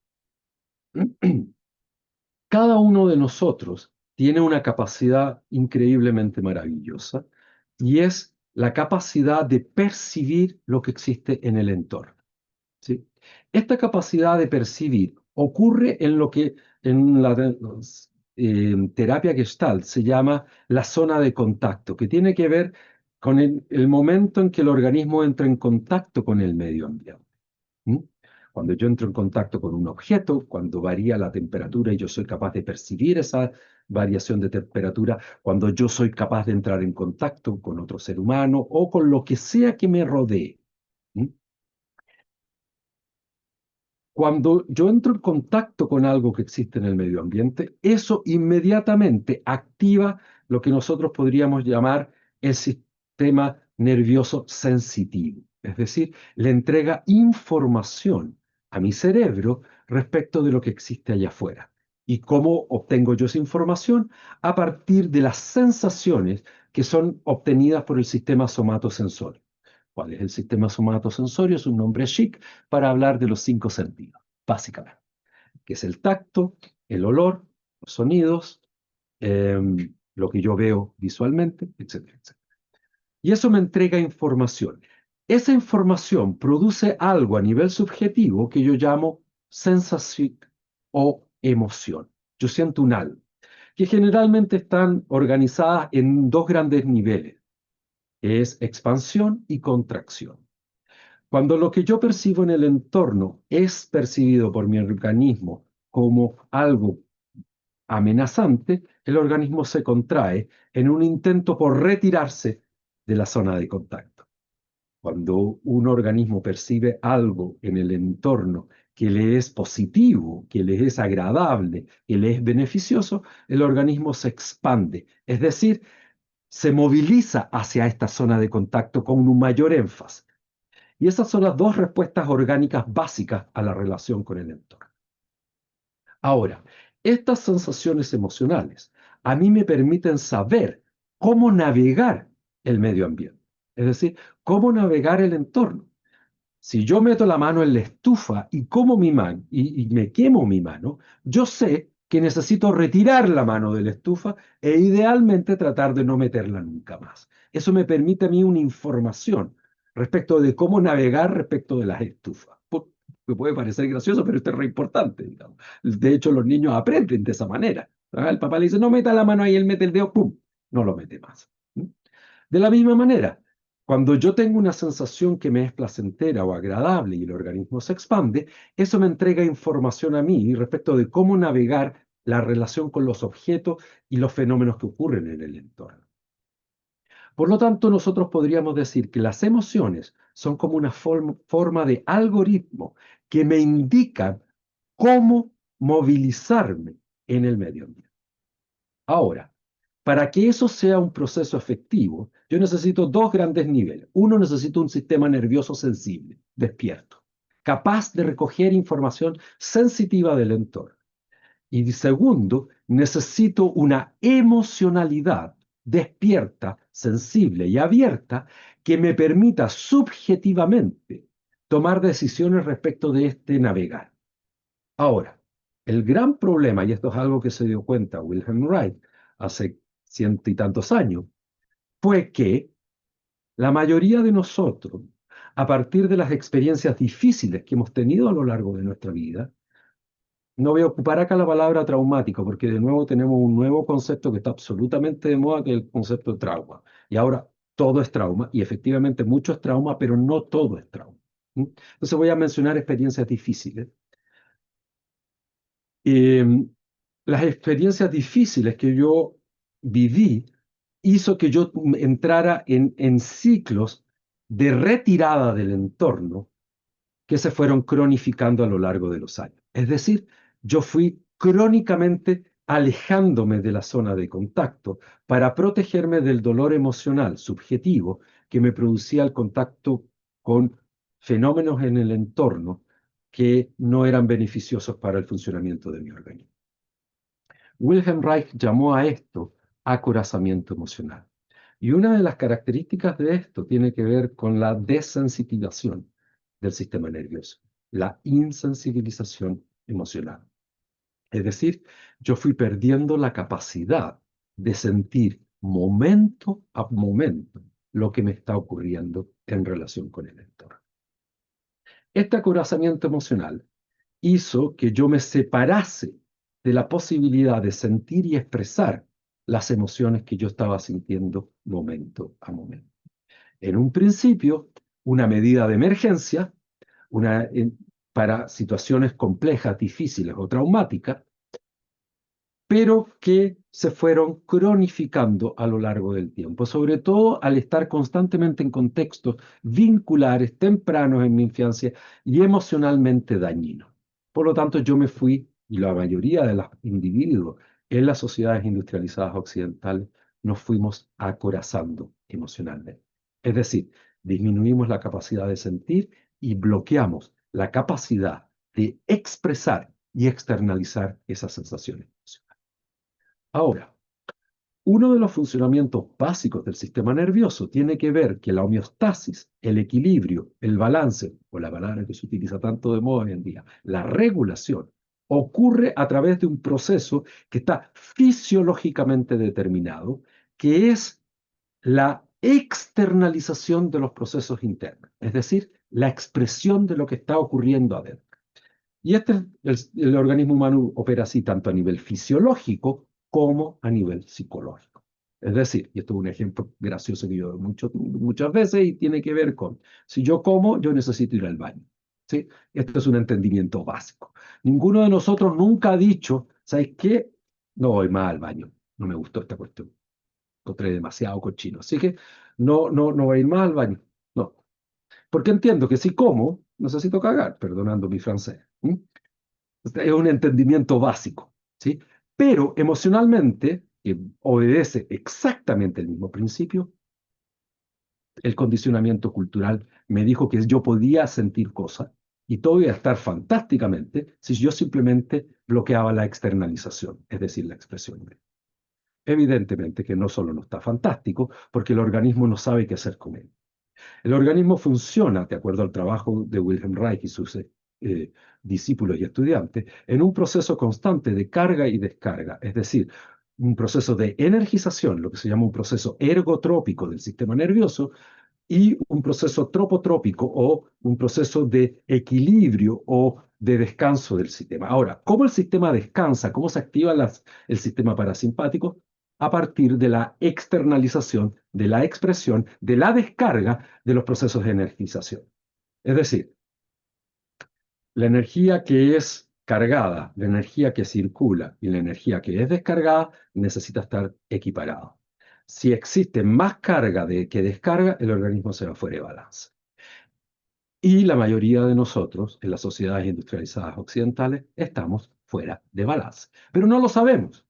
Cada uno de nosotros tiene una capacidad increíblemente maravillosa y es la capacidad de percibir lo que existe en el entorno. ¿Sí? Esta capacidad de percibir ocurre en lo que en la terapia Gestalt se llama la zona de contacto, que tiene que ver con el momento en que el organismo entra en contacto con el medio ambiente. ¿Mm? Cuando yo entro en contacto con un objeto, cuando varía la temperatura y yo soy capaz de percibir esa variación de temperatura, cuando yo soy capaz de entrar en contacto con otro ser humano o con lo que sea que me rodee. ¿Mm? Cuando yo entro en contacto con algo que existe en el medio ambiente, eso inmediatamente activa lo que nosotros podríamos llamar el sistema nervioso sensitivo. Es decir, le entrega información a mi cerebro respecto de lo que existe allá afuera. ¿Y cómo obtengo yo esa información? A partir de las sensaciones que son obtenidas por el sistema somatosensorio. ¿Cuál es el sistema somatosensorio? Es un nombre chic para hablar de los 5 sentidos, básicamente, que es el tacto, el olor, los sonidos, lo que yo veo visualmente, etcétera, etcétera. Y eso me entrega información. Esa información produce algo a nivel subjetivo que yo llamo sensación o emoción. Yo siento un algo, que generalmente están organizadas en 2 grandes niveles, que es expansión y contracción. Cuando lo que yo percibo en el entorno es percibido por mi organismo como algo amenazante, el organismo se contrae en un intento por retirarse de la zona de contacto. Cuando un organismo percibe algo en el entorno que le es positivo, que le es agradable, que le es beneficioso, el organismo se expande, es decir, se moviliza hacia esta zona de contacto con un mayor énfasis. Y esas son las 2 respuestas orgánicas básicas a la relación con el entorno. Ahora, estas sensaciones emocionales a mí me permiten saber cómo navegar el medio ambiente, es decir, cómo navegar el entorno. Si yo meto la mano en la estufa y como mi mano y me quemo mi mano, yo sé que necesito retirar la mano de la estufa e idealmente tratar de no meterla nunca más. Eso me permite a mí una información respecto de cómo navegar respecto de las estufas. Me puede parecer gracioso, pero esto es re importante, digamos. De hecho, los niños aprenden de esa manera. El papá le dice, no meta la mano ahí, él mete el dedo, ¡pum! No lo mete más. De la misma manera, cuando yo tengo una sensación que me es placentera o agradable y el organismo se expande, eso me entrega información a mí respecto de cómo navegar la relación con los objetos y los fenómenos que ocurren en el entorno. Por lo tanto, nosotros podríamos decir que las emociones son como una forma de algoritmo que me indican cómo movilizarme en el medio ambiente. Ahora, para que eso sea un proceso efectivo, yo necesito 2 grandes niveles. Uno, necesito un sistema nervioso sensible, despierto, capaz de recoger información sensitiva del entorno. Y segundo, necesito una emocionalidad despierta, sensible y abierta que me permita subjetivamente tomar decisiones respecto de este navegar. Ahora, el gran problema, y esto es algo que se dio cuenta Wilhelm Reich hace 100 y tantos años, fue que la mayoría de nosotros, a partir de las experiencias difíciles que hemos tenido a lo largo de nuestra vida, no voy a ocupar acá la palabra traumático, porque de nuevo tenemos un nuevo concepto que está absolutamente de moda, que es el concepto de trauma. Y ahora todo es trauma, y efectivamente mucho es trauma, pero no todo es trauma. ¿Mm? Entonces voy a mencionar experiencias difíciles. Eh, las experiencias difíciles que yo viví hizo que yo entrara en ciclos de retirada del entorno que se fueron cronificando a lo largo de los años. Es decir, yo fui crónicamente alejándome de la zona de contacto para protegerme del dolor emocional subjetivo que me producía el contacto con fenómenos en el entorno que no eran beneficiosos para el funcionamiento de mi organismo. Wilhelm Reich llamó a esto acorazamiento emocional. Y una de las características de esto tiene que ver con la desensitivación del sistema nervioso, la insensibilización emocional. Es decir, yo fui perdiendo la capacidad de sentir momento a momento lo que me está ocurriendo en relación con el entorno. Este acorazamiento emocional hizo que yo me separase de la posibilidad de sentir y expresar las emociones que yo estaba sintiendo momento a momento. En un principio, una medida de emergencia, para situaciones complejas, difíciles o traumáticas, pero que se fueron cronificando a lo largo del tiempo, sobre todo al estar constantemente en contextos vinculares tempranos en mi infancia y emocionalmente dañinos. Por lo tanto, yo me fui, y la mayoría de los individuos en las sociedades industrializadas occidentales, nos fuimos acorazando emocionalmente. Es decir, disminuimos la capacidad de sentir y bloqueamos la capacidad de expresar y externalizar esas sensaciones. Ahora, uno de los funcionamientos básicos del sistema nervioso tiene que ver que la homeostasis, el equilibrio, el balance, o la palabra que se utiliza tanto de moda hoy en día, la regulación, ocurre a través de un proceso que está fisiológicamente determinado, que es la externalización de los procesos internos, es decir, la expresión de lo que está ocurriendo adentro. Y el organismo humano opera así tanto a nivel fisiológico como a nivel psicológico. Es decir, y esto es un ejemplo gracioso que yo doy muchas veces y tiene que ver con, si yo como, yo necesito ir al baño. ¿Sí? Esto es un entendimiento básico. Ninguno de nosotros nunca ha dicho, ¿sabes qué? No voy más al baño, no me gustó esta cuestión, encontré demasiado cochino, así que no voy a ir más al baño. No, porque entiendo que si como, necesito cagar, perdonando mi francés. Es un entendimiento básico, ¿sí? Pero emocionalmente, que obedece exactamente el mismo principio, el condicionamiento cultural me dijo que yo podía sentir cosas y todo iba a estar fantásticamente si yo simplemente bloqueaba la externalización, es decir, la expresión. Evidentemente que no solo no está fantástico, porque el organismo no sabe qué hacer con él. El organismo funciona, de acuerdo al trabajo de Wilhelm Reich y sus discípulos y estudiantes, en un proceso constante de carga y descarga, es decir, un proceso de energización, lo que se llama un proceso ergotrópico del sistema nervioso, y un proceso tropotrópico o un proceso de equilibrio o de descanso del sistema. Ahora, ¿cómo el sistema descansa? ¿Cómo se activa el sistema parasimpático? A partir de la externalización, de la expresión, de la descarga de los procesos de energización. Es decir, la energía que es cargada, la energía que circula y la energía que es descargada necesita estar equiparada. Si existe más carga que descarga, el organismo se va fuera de balance. Y la mayoría de nosotros, en las sociedades industrializadas occidentales, estamos fuera de balance. Pero no lo sabemos.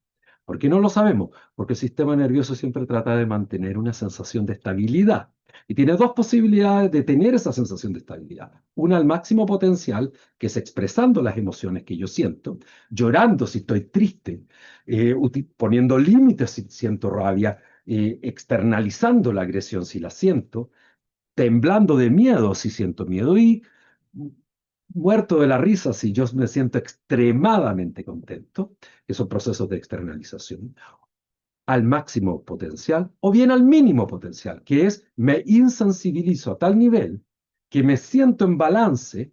¿Por qué no lo sabemos? Porque el sistema nervioso siempre trata de mantener una sensación de estabilidad. Y tiene dos posibilidades de tener esa sensación de estabilidad. Una al máximo potencial, que es expresando las emociones que yo siento, llorando si estoy triste, poniendo límites si siento rabia, externalizando la agresión si la siento, temblando de miedo si siento miedo y muerto de la risa si yo me siento extremadamente contento, que son procesos de externalización, al máximo potencial o bien al mínimo potencial, que es me insensibilizo a tal nivel que me siento en balance,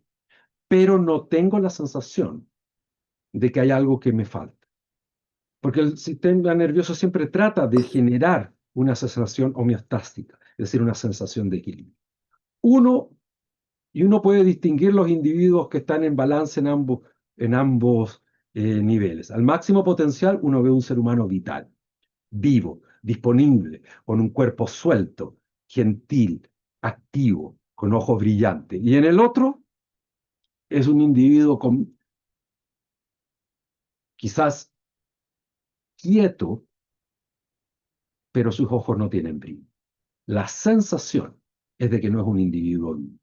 pero no tengo la sensación de que hay algo que me falta. Porque el sistema nervioso siempre trata de generar una sensación homeostática, es decir, una sensación de equilibrio. Uno Y uno puede distinguir los individuos que están en balance en ambos niveles. Al máximo potencial, uno ve un ser humano vital, vivo, disponible, con un cuerpo suelto, gentil, activo, con ojos brillantes. Y en el otro es un individuo quizás quieto, pero sus ojos no tienen brillo. La sensación es de que no es un individuo vivo.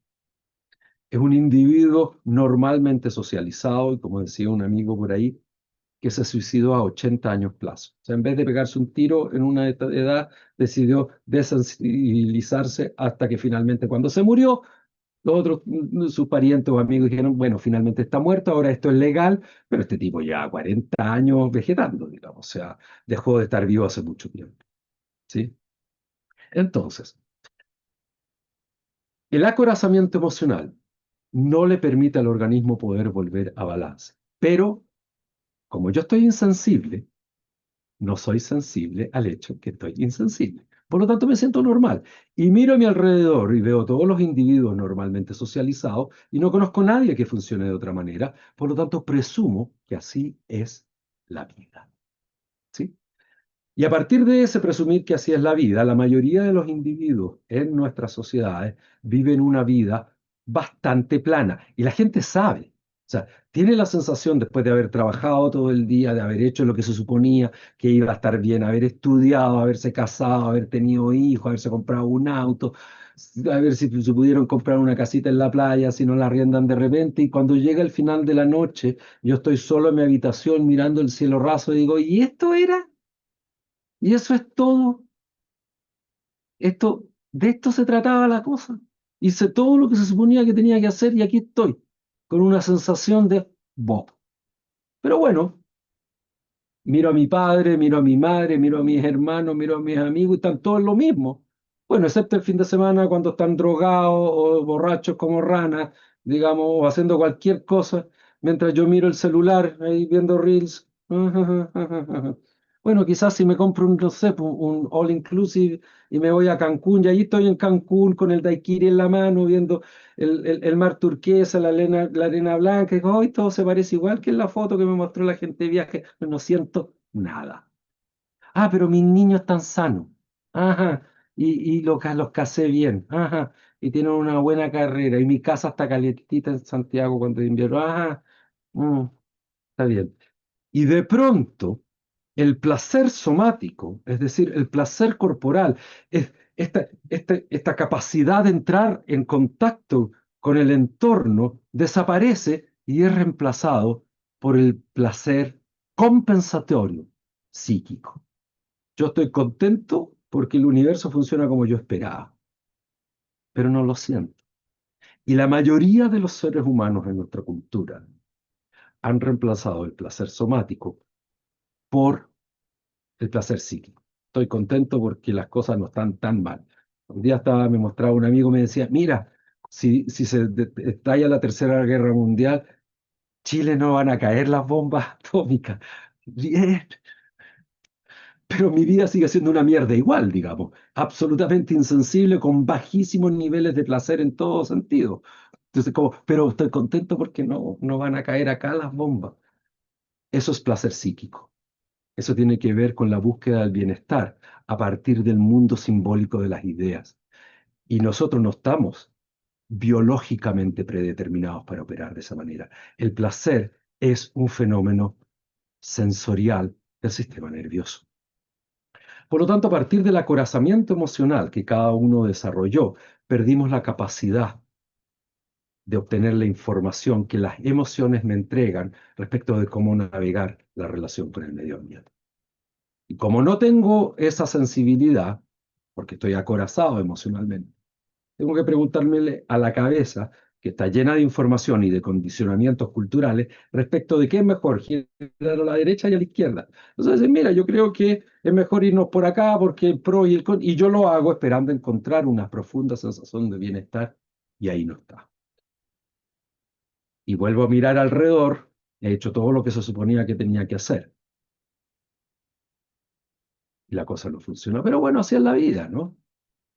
Es un individuo normalmente socializado y, como decía un amigo por ahí, que se suicidó a 80 años plazo. O sea, en vez de pegarse un tiro en una edad, decidió desensibilizarse hasta que finalmente, cuando se murió, los otros, sus parientes o amigos dijeron, bueno, finalmente está muerto, ahora esto es legal, pero este tipo ya 40 años vegetando, digamos, o sea, dejó de estar vivo hace mucho tiempo, ¿sí? Entonces, el acorazamiento emocional no le permite al organismo poder volver a balance, pero como yo estoy insensible, no soy sensible al hecho que estoy insensible. Por lo tanto, me siento normal. Y miro a mi alrededor y veo todos los individuos normalmente socializados y no conozco a nadie que funcione de otra manera. Por lo tanto, presumo que así es la vida. ¿Sí? Y a partir de ese presumir que así es la vida, la mayoría de los individuos en nuestras sociedades viven una vida bastante plana. Y la gente sabe, o sea, tiene la sensación después de haber trabajado todo el día, de haber hecho lo que se suponía que iba a estar bien, haber estudiado, haberse casado, haber tenido hijos, haberse comprado un auto, a ver si se pudieron comprar una casita en la playa, si no la arriendan de repente. Y cuando llega el final de la noche, yo estoy solo en mi habitación mirando el cielo raso y digo, ¿y esto era? Y eso es todo. De esto se trataba la cosa. Hice todo lo que se suponía que tenía que hacer y aquí estoy, con una sensación de bob. Pero bueno, miro a mi padre, miro a mi madre, miro a mis hermanos, miro a mis amigos y están todos lo mismo. Bueno, excepto el fin de semana cuando están drogados o borrachos como ranas, digamos, o haciendo cualquier cosa, mientras yo miro el celular ahí viendo reels. Bueno, quizás si me compro un, no sé, un all inclusive y me voy a Cancún, y ahí estoy en Cancún con el daiquiri en la mano, viendo el mar turquesa, la arena blanca, y digo, hoy todo se parece igual que en la foto que me mostró la gente de viaje, no siento nada. Ah, pero mis niños están sanos. Ajá, y los casé bien. Ajá, y tienen una buena carrera, y mi casa está calientita en Santiago cuando es invierno. Ajá, mm, está bien. Y de pronto, el placer somático, es decir, el placer corporal, es esta capacidad de entrar en contacto con el entorno, desaparece y es reemplazado por el placer compensatorio psíquico. Yo estoy contento porque el universo funciona como yo esperaba, pero no lo siento. Y la mayoría de los seres humanos en nuestra cultura han reemplazado el placer somático por el placer psíquico. Estoy contento porque las cosas no están tan mal. Un día me mostraba un amigo, me decía, mira, si se estalla la Tercera Guerra Mundial, Chile no van a caer las bombas atómicas. Bien, pero mi vida sigue siendo una mierda igual, digamos, absolutamente insensible, con bajísimos niveles de placer en todo sentido. Entonces, pero estoy contento porque no van a caer acá las bombas. Eso es placer psíquico. Eso tiene que ver con la búsqueda del bienestar a partir del mundo simbólico de las ideas. Y nosotros no estamos biológicamente predeterminados para operar de esa manera. El placer es un fenómeno sensorial del sistema nervioso. Por lo tanto, a partir del acorazamiento emocional que cada uno desarrolló, perdimos la capacidad de obtener la información que las emociones me entregan respecto de cómo navegar la relación con el medio ambiente. Y como no tengo esa sensibilidad, porque estoy acorazado emocionalmente, tengo que preguntarme a la cabeza, que está llena de información y de condicionamientos culturales, respecto de qué es mejor, girar a la derecha y a la izquierda. Entonces, mira, yo creo que es mejor irnos por acá porque el pro y el con, y yo lo hago esperando encontrar una profunda sensación de bienestar, y ahí no está. Y vuelvo a mirar alrededor, he hecho todo lo que se suponía que tenía que hacer, y la cosa no funciona. Pero bueno, así es la vida, ¿no?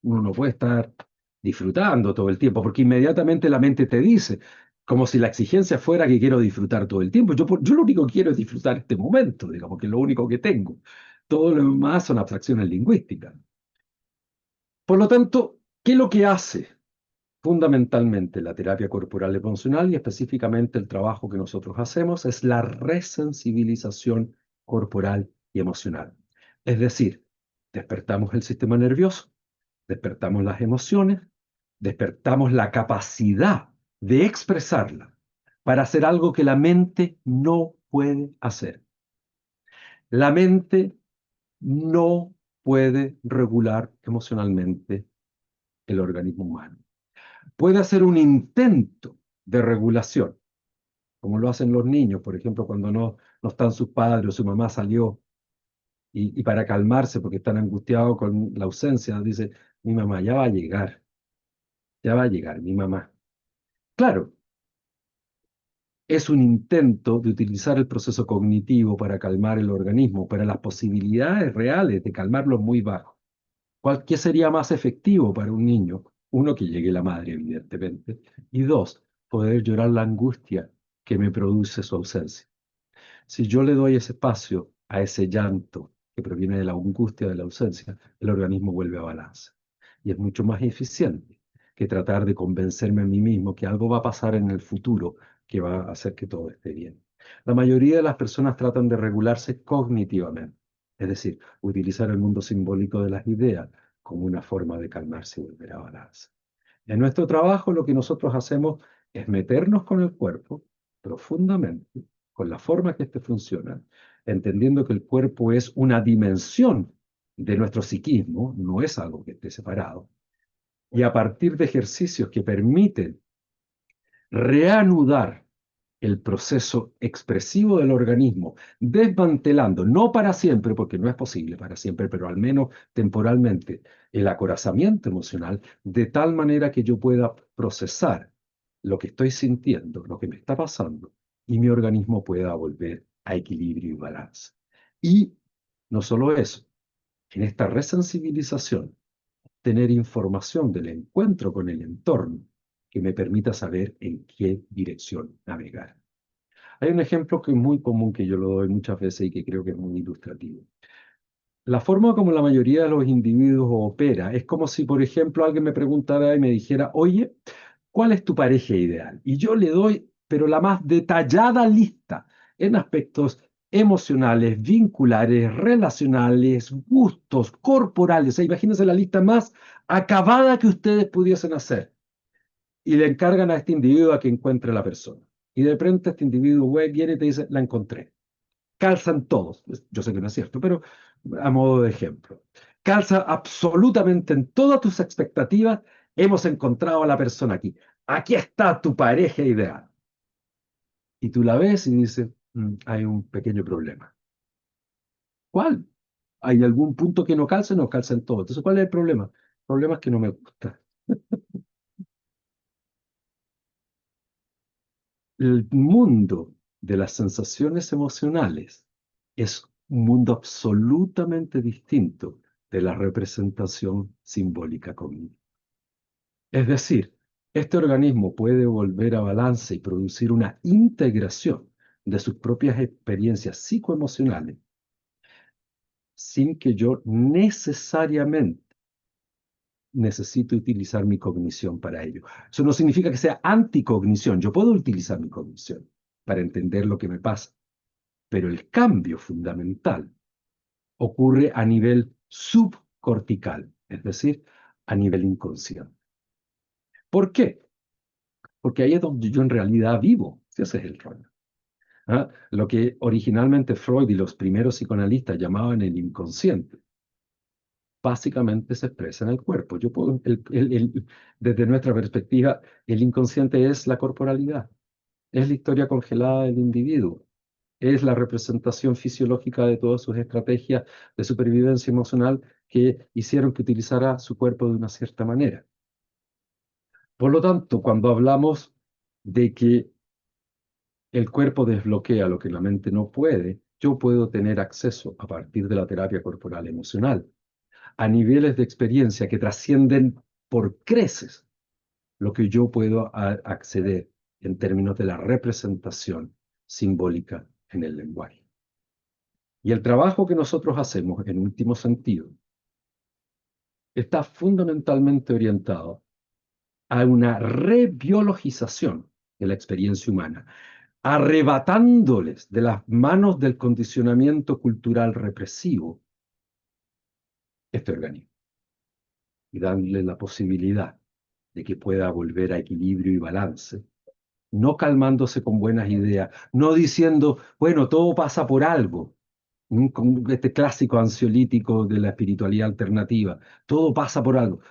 Uno no puede estar disfrutando todo el tiempo, porque inmediatamente la mente te dice, como si la exigencia fuera que quiero disfrutar todo el tiempo. Yo lo único que quiero es disfrutar este momento, digamos, que es lo único que tengo. Todo lo demás son abstracciones lingüísticas. Por lo tanto, ¿qué es lo que hace fundamentalmente la terapia corporal emocional y específicamente el trabajo que nosotros hacemos? Es la resensibilización corporal y emocional. Es decir, despertamos el sistema nervioso, despertamos las emociones, despertamos la capacidad de expresarla para hacer algo que la mente no puede hacer. La mente no puede regular emocionalmente el organismo humano. Puede hacer un intento de regulación, como lo hacen los niños, por ejemplo, cuando no están sus padres o su mamá salió y para calmarse porque están angustiados con la ausencia, dice, mi mamá ya va a llegar mi mamá. Claro, es un intento de utilizar el proceso cognitivo para calmar el organismo, pero las posibilidades reales de calmarlo es muy bajo. ¿Qué sería más efectivo para un niño? Uno, que llegue la madre, evidentemente, y dos, poder llorar la angustia que me produce su ausencia. Si yo le doy ese espacio a ese llanto que proviene de la angustia de la ausencia, el organismo vuelve a balance. Y es mucho más eficiente que tratar de convencerme a mí mismo que algo va a pasar en el futuro que va a hacer que todo esté bien. La mayoría de las personas tratan de regularse cognitivamente, es decir, utilizar el mundo simbólico de las ideas como una forma de calmarse y volver a balance. En nuestro trabajo lo que nosotros hacemos es meternos con el cuerpo profundamente, con la forma que éste funciona, entendiendo que el cuerpo es una dimensión de nuestro psiquismo, no es algo que esté separado, y a partir de ejercicios que permiten reanudar el proceso expresivo del organismo, desmantelando, no para siempre, porque no es posible para siempre, pero al menos temporalmente, el acorazamiento emocional, de tal manera que yo pueda procesar lo que estoy sintiendo, lo que me está pasando, y mi organismo pueda volver a equilibrio y balance. Y no solo eso, en esta resensibilización, tener información del encuentro con el entorno que me permita saber en qué dirección navegar. Hay un ejemplo que es muy común, que yo lo doy muchas veces y que creo que es muy ilustrativo. La forma como la mayoría de los individuos opera es como si, por ejemplo, alguien me preguntara y me dijera, oye, ¿cuál es tu pareja ideal? Y yo le doy, pero la más detallada lista en aspectos emocionales, vinculares, relacionales, gustos, corporales. O sea, imagínense la lista más acabada que ustedes pudiesen hacer. Y le encargan a este individuo a que encuentre la persona. Y de pronto este individuo viene y te dice, la encontré. Calzan todos. Yo sé que no es cierto, pero a modo de ejemplo. Calza absolutamente en todas tus expectativas. Hemos encontrado a la persona aquí. Aquí está tu pareja ideal. Y tú la ves y dices, hay un pequeño problema. ¿Cuál? ¿Hay algún punto que no calce? No calza en todo. Entonces, ¿cuál es el problema? El problema es que no me gusta. El mundo de las sensaciones emocionales es un mundo absolutamente distinto de la representación simbólica cognitiva. Es decir, este organismo puede volver a balance y producir una integración de sus propias experiencias psicoemocionales sin que yo necesariamente necesite utilizar mi cognición para ello. Eso no significa que sea anticognición. Yo puedo utilizar mi cognición para entender lo que me pasa, pero el cambio fundamental ocurre a nivel subcortical, es decir, a nivel inconsciente. ¿Por qué? Porque ahí es donde yo en realidad vivo. Ese es el rollo. ¿Ah? Lo que originalmente Freud y los primeros psicoanalistas llamaban el inconsciente, básicamente se expresa en el cuerpo. Desde nuestra perspectiva, el inconsciente es la corporalidad, es la historia congelada del individuo, es la representación fisiológica de todas sus estrategias de supervivencia emocional que hicieron que utilizara su cuerpo de una cierta manera. Por lo tanto, cuando hablamos de que el cuerpo desbloquea lo que la mente no puede, yo puedo tener acceso a partir de la terapia corporal emocional a niveles de experiencia que trascienden por creces lo que yo puedo acceder en términos de la representación simbólica en el lenguaje. Y el trabajo que nosotros hacemos, en último sentido, está fundamentalmente orientado a una rebiologización de la experiencia humana, arrebatándoles de las manos del condicionamiento cultural represivo este organismo y dándole la posibilidad de que pueda volver a equilibrio y balance, no calmándose con buenas ideas, no diciendo, bueno, todo pasa por algo, Con este clásico ansiolítico de la espiritualidad alternativa. Todo pasa por algo.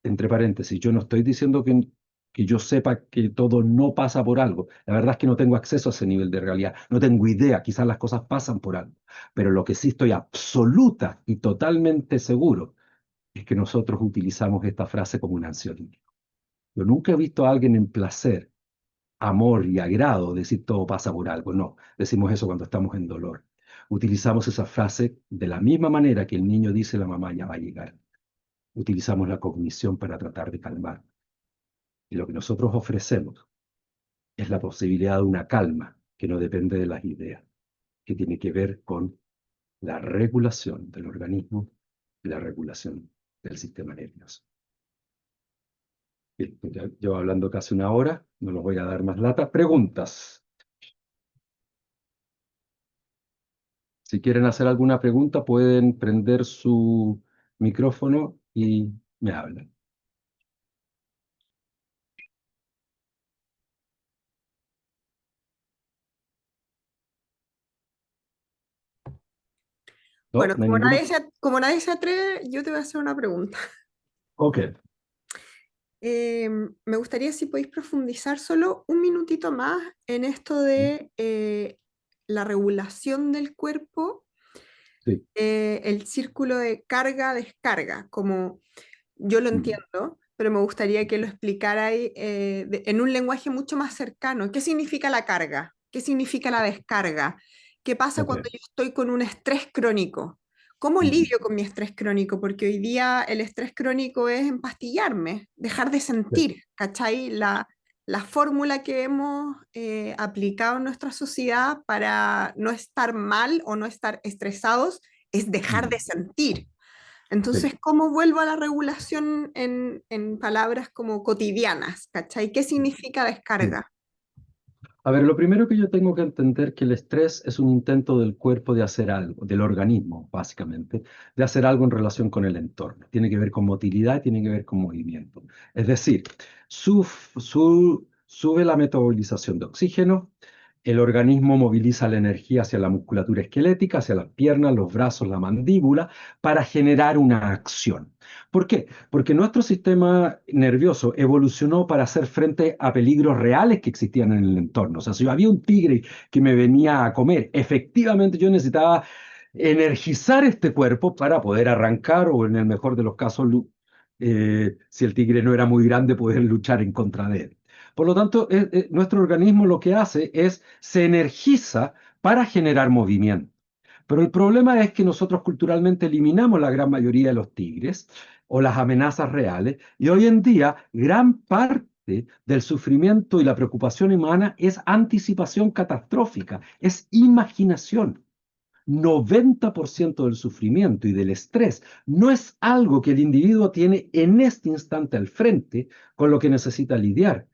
Entre paréntesis, yo no estoy diciendo que yo sepa que todo no pasa por algo. La verdad es que no tengo acceso a ese nivel de realidad. No tengo idea, quizás las cosas pasan por algo. Pero lo que sí estoy absoluta y totalmente seguro es que nosotros utilizamos esta frase como un ansiolítico. Yo nunca he visto a alguien en placer, amor y agrado decir todo pasa por algo. No, decimos eso cuando estamos en dolor. Utilizamos esa frase de la misma manera que el niño dice la mamá ya va a llegar. Utilizamos la cognición para tratar de calmar. Y lo que nosotros ofrecemos es la posibilidad de una calma que no depende de las ideas, que tiene que ver con la regulación del organismo y la regulación del sistema nervioso. Bien, ya llevo hablando casi una hora, no los voy a dar más lata. Preguntas. Si quieren hacer alguna pregunta, pueden prender su micrófono y me hablan. ¿No? Bueno, ¿No hay ninguna? como nadie se atreve, yo te voy a hacer una pregunta. Ok. Me gustaría si podéis profundizar solo un minutito más en esto de la regulación del cuerpo, Sí. el círculo de carga-descarga, como yo lo Mm. entiendo, pero me gustaría que lo explicarais en un lenguaje mucho más cercano. ¿Qué significa la carga? ¿Qué significa la descarga? ¿Qué pasa Ok. cuando yo estoy con un estrés crónico? ¿Cómo Mm. lidio con mi estrés crónico? Porque hoy día el estrés crónico es empastillarme, dejar de Sí. sentir, ¿cachai? La fórmula que hemos aplicado en nuestra sociedad para no estar mal o no estar estresados es dejar de Mm. sentir. Sí. Entonces, ¿cómo vuelvo a la regulación en palabras como cotidianas? ¿Cachai? ¿Qué significa Mm. descarga? A ver, lo primero que yo tengo que entender que el estrés es un intento del cuerpo de hacer algo, del organismo, básicamente, de hacer algo en relación con el entorno. Tiene que ver con motilidad, tiene que ver con movimiento. Es decir, sube la metabolización de oxígeno, el organismo moviliza la energía hacia la musculatura esquelética, hacia las piernas, los brazos, la mandíbula, para generar una acción. ¿Por qué? Porque nuestro sistema nervioso evolucionó para hacer frente a peligros reales que existían en el entorno. O sea, si había un tigre que me venía a comer, efectivamente yo necesitaba energizar este cuerpo para poder arrancar o en el mejor de los casos, si el tigre no era muy grande, poder luchar en contra de él. Por lo tanto, nuestro organismo lo que hace es se energiza para generar movimiento. Pero el problema es que nosotros culturalmente eliminamos la gran mayoría de los tigres o las amenazas reales y hoy en día gran parte del sufrimiento y la preocupación humana es anticipación catastrófica, es imaginación. 90% del sufrimiento y del estrés no es algo que el individuo tiene en este instante al frente con lo que necesita lidiar.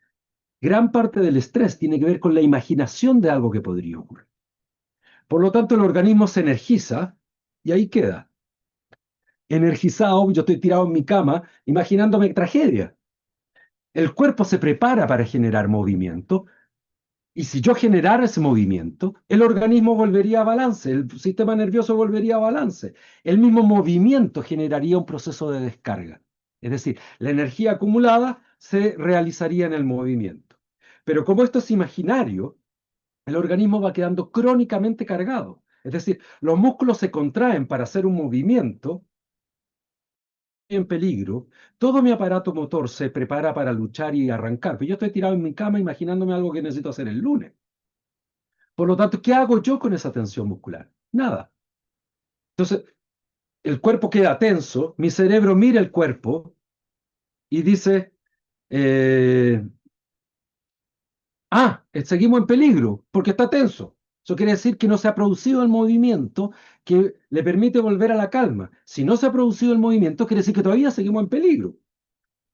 Gran parte del estrés tiene que ver con la imaginación de algo que podría ocurrir. Por lo tanto, el organismo se energiza y ahí queda. Energizado, yo estoy tirado en mi cama imaginándome tragedia. El cuerpo se prepara para generar movimiento y si yo generara ese movimiento, el organismo volvería a balance, el sistema nervioso volvería a balance. El mismo movimiento generaría un proceso de descarga. Es decir, la energía acumulada se realizaría en el movimiento. Pero como esto es imaginario, el organismo va quedando crónicamente cargado. Es decir, los músculos se contraen para hacer un movimiento en peligro, todo mi aparato motor se prepara para luchar y arrancar, pero yo estoy tirado en mi cama imaginándome algo que necesito hacer el lunes. Por lo tanto, ¿qué hago yo con esa tensión muscular? Nada. Entonces, el cuerpo queda tenso, mi cerebro mira el cuerpo y dice, eh, seguimos en peligro porque está tenso. Eso quiere decir que no se ha producido el movimiento que le permite volver a la calma. Si no se ha producido el movimiento, quiere decir que todavía seguimos en peligro.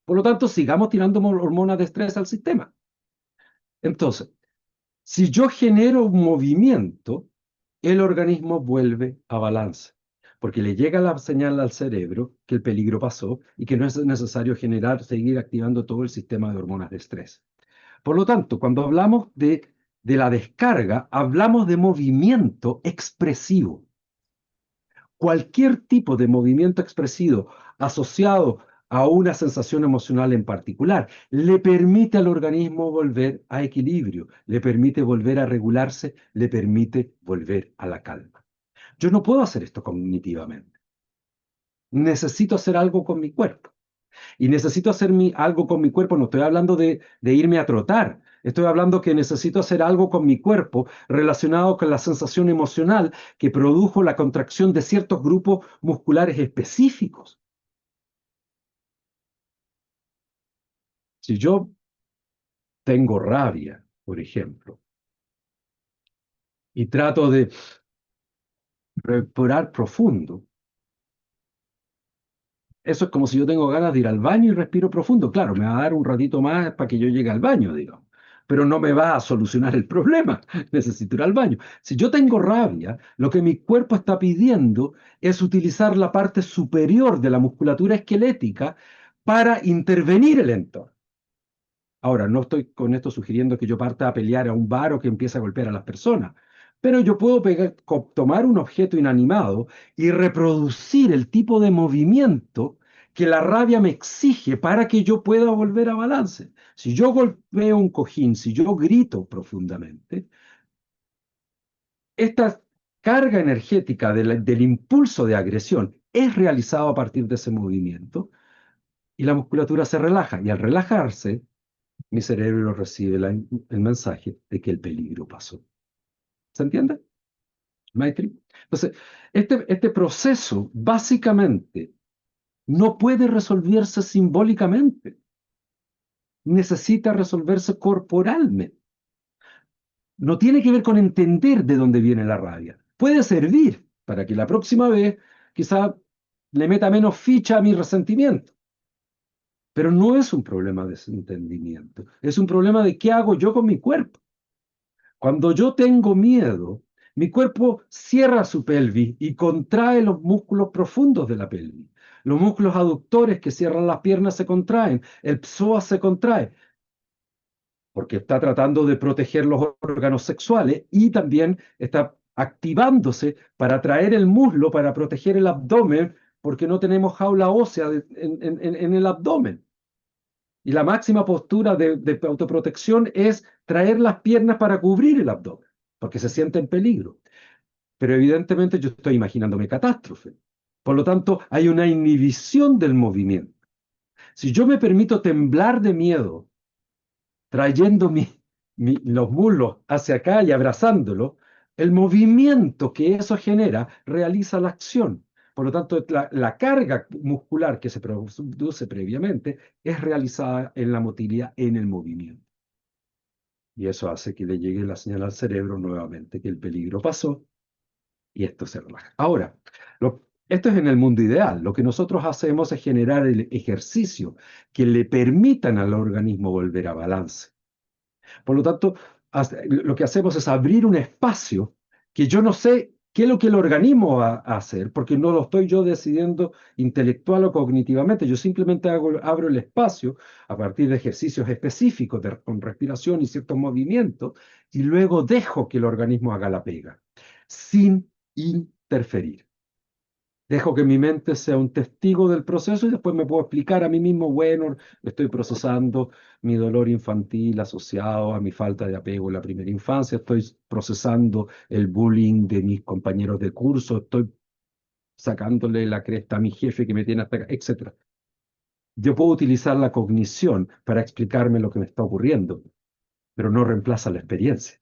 Por lo tanto, sigamos tirando hormonas de estrés al sistema. Entonces, si yo genero un movimiento, el organismo vuelve a balance, porque le llega la señal al cerebro que el peligro pasó y que no es necesario seguir activando todo el sistema de hormonas de estrés. Por lo tanto, cuando hablamos de de la descarga, hablamos de movimiento expresivo. Cualquier tipo de movimiento expresivo asociado a una sensación emocional en particular le permite al organismo volver a equilibrio, le permite volver a regularse, le permite volver a la calma. Yo no puedo hacer esto cognitivamente. Necesito hacer algo con mi cuerpo. Y necesito hacer algo con mi cuerpo. No estoy hablando de irme a trotar. Estoy hablando que necesito hacer algo con mi cuerpo relacionado con la sensación emocional que produjo la contracción de ciertos grupos musculares específicos. Si yo tengo rabia, por ejemplo, y trato de respirar profundo, eso es como si yo tengo ganas de ir al baño y respiro profundo. Claro, me va a dar un ratito más para que yo llegue al baño, digamos. Pero no me va a solucionar el problema. Necesito ir al baño. Si yo tengo rabia, lo que mi cuerpo está pidiendo es utilizar la parte superior de la musculatura esquelética para intervenir el entorno. Ahora, no estoy con esto sugiriendo que yo parta a pelear a un bar o que empiece a golpear a las personas, pero yo puedo tomar un objeto inanimado y reproducir el tipo de movimiento que la rabia me exige para que yo pueda volver a balance. Si yo golpeo un cojín, si yo grito profundamente, esta carga energética del impulso de agresión es realizado a partir de ese movimiento y la musculatura se relaja. Y al relajarse, mi cerebro recibe el mensaje de que el peligro pasó. ¿Se entiende, Maitri? Entonces, este proceso básicamente no puede resolverse simbólicamente, necesita resolverse corporalmente. No tiene que ver con entender de dónde viene la rabia. Puede servir para que la próxima vez quizá le meta menos ficha a mi resentimiento, pero no es un problema de entendimiento, es un problema de qué hago yo con mi cuerpo. Cuando yo tengo miedo, mi cuerpo cierra su pelvis y contrae los músculos profundos de la pelvis. Los músculos aductores que cierran las piernas se contraen, el psoas se contrae, porque está tratando de proteger los órganos sexuales y también está activándose para traer el muslo para proteger el abdomen, porque no tenemos jaula ósea en el abdomen. Y la máxima postura de autoprotección es traer las piernas para cubrir el abdomen, porque se siente en peligro. Pero evidentemente yo estoy imaginándome catástrofe. Por lo tanto, hay una inhibición del movimiento. Si yo me permito temblar de miedo, trayendo los muslos hacia acá y abrazándolo, el movimiento que eso genera realiza la acción. Por lo tanto, la carga muscular que se produce previamente es realizada en la motilidad, en el movimiento. Y eso hace que le llegue la señal al cerebro nuevamente que el peligro pasó y esto se relaja. Ahora, esto es en el mundo ideal. Lo que nosotros hacemos es generar el ejercicio que le permitan al organismo volver a balance. Por lo tanto, lo que hacemos es abrir un espacio que yo no sé qué es lo que el organismo va a hacer, porque no lo estoy yo decidiendo intelectual o cognitivamente. Yo simplemente abro el espacio a partir de ejercicios específicos con respiración y ciertos movimientos, y luego dejo que el organismo haga la pega, sin interferir. Dejo que mi mente sea un testigo del proceso y después me puedo explicar a mí mismo, bueno, estoy procesando mi dolor infantil asociado a mi falta de apego en la primera infancia, estoy procesando el bullying de mis compañeros de curso, estoy sacándole la cresta a mi jefe que me tiene hasta acá, etc. Yo puedo utilizar la cognición para explicarme lo que me está ocurriendo, pero no reemplaza la experiencia.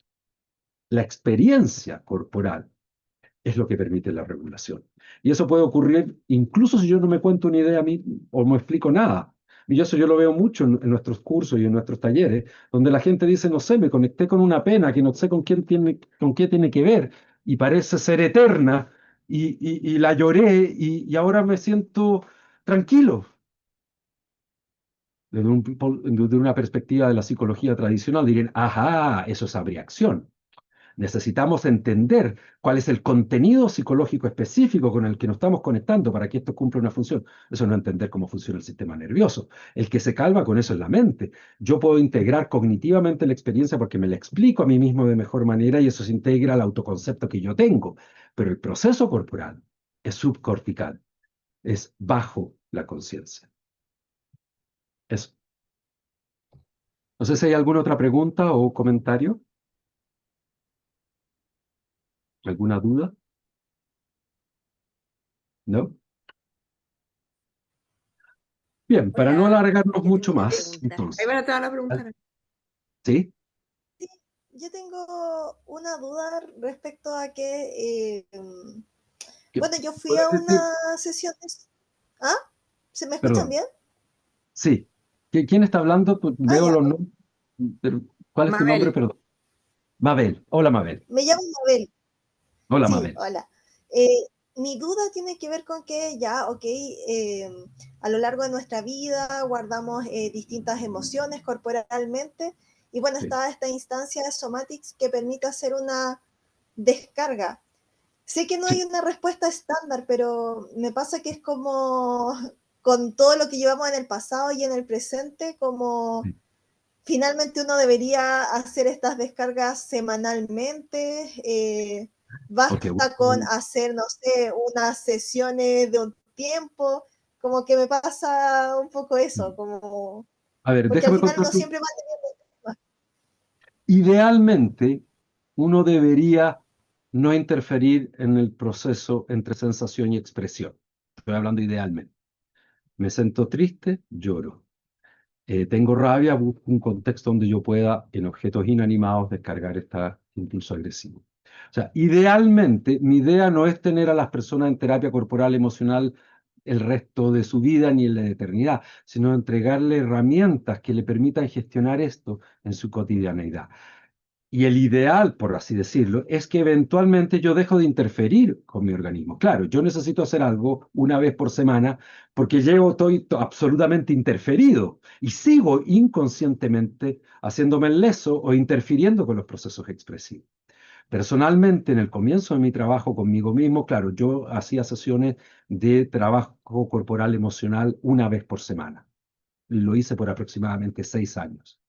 La experiencia corporal es lo que permite la regulación. Y eso puede ocurrir incluso si yo no me cuento una idea a mí o no explico nada. Y eso yo lo veo mucho en nuestros cursos y en nuestros talleres, donde la gente dice, no sé, me conecté con una pena que no sé con qué tiene que ver y parece ser eterna y la lloré y ahora me siento tranquilo. Desde una perspectiva de la psicología tradicional dirían, ajá, eso es abreacción. Necesitamos entender cuál es el contenido psicológico específico con el que nos estamos conectando para que esto cumpla una función. Eso no es entender cómo funciona el sistema nervioso. El que se calma con eso es la mente. Yo puedo integrar cognitivamente la experiencia porque me la explico a mí mismo de mejor manera y eso se integra al autoconcepto que yo tengo. Pero el proceso corporal es subcortical, es bajo la conciencia. Eso. No sé si hay alguna otra pregunta o comentario. ¿Alguna duda? ¿No? Bien, para no Hola, alargarnos yo tengo mucho una más, pregunta. Ahí entonces. van a te van a preguntar. ¿Sí? Sí, yo tengo una duda respecto a que, bueno, yo fui ¿Puedes a decir? una sesión de... ¿Ah? ¿Se me escuchan Perdón. bien? Sí. ¿Quién está hablando? Pues Ah, veo ya. los nombres. Pero, ¿cuál es tu nombre? Mabel, Perdón. Mabel. Hola, Mabel. Me llamo Mabel. Hola, Sí, Mabel. hola. Mi duda tiene que ver con que ya, ok, a lo largo de nuestra vida guardamos distintas emociones corporalmente y bueno, Sí. está esta instancia de Somatics que permite hacer una descarga. Sé que no hay Sí. una respuesta estándar, pero me pasa que es como con todo lo que llevamos en el pasado y en el presente, como Sí. finalmente uno debería hacer estas descargas semanalmente. Porque, Basta con hacer, no sé, unas sesiones de un tiempo, como que me pasa un poco eso, como a ver, porque al déjame final uno contarte. siempre va teniendo... Idealmente, uno debería no interferir en el proceso entre sensación y expresión. Estoy hablando idealmente. Me siento triste, lloro. Tengo rabia, busco un contexto donde yo pueda, en objetos inanimados, descargar este impulso agresivo. O sea, idealmente, mi idea no es tener a las personas en terapia corporal emocional el resto de su vida ni en la eternidad, sino entregarle herramientas que le permitan gestionar esto en su cotidianeidad. Y el ideal, por así decirlo, es que eventualmente yo dejo de interferir con mi organismo. Claro, yo necesito hacer algo una vez por semana porque estoy absolutamente interferido y sigo inconscientemente haciéndome el leso o interfiriendo con los procesos expresivos. Personalmente, en el comienzo de mi trabajo conmigo mismo, claro, yo hacía sesiones de trabajo corporal emocional una vez por semana. Lo hice por aproximadamente 6 años,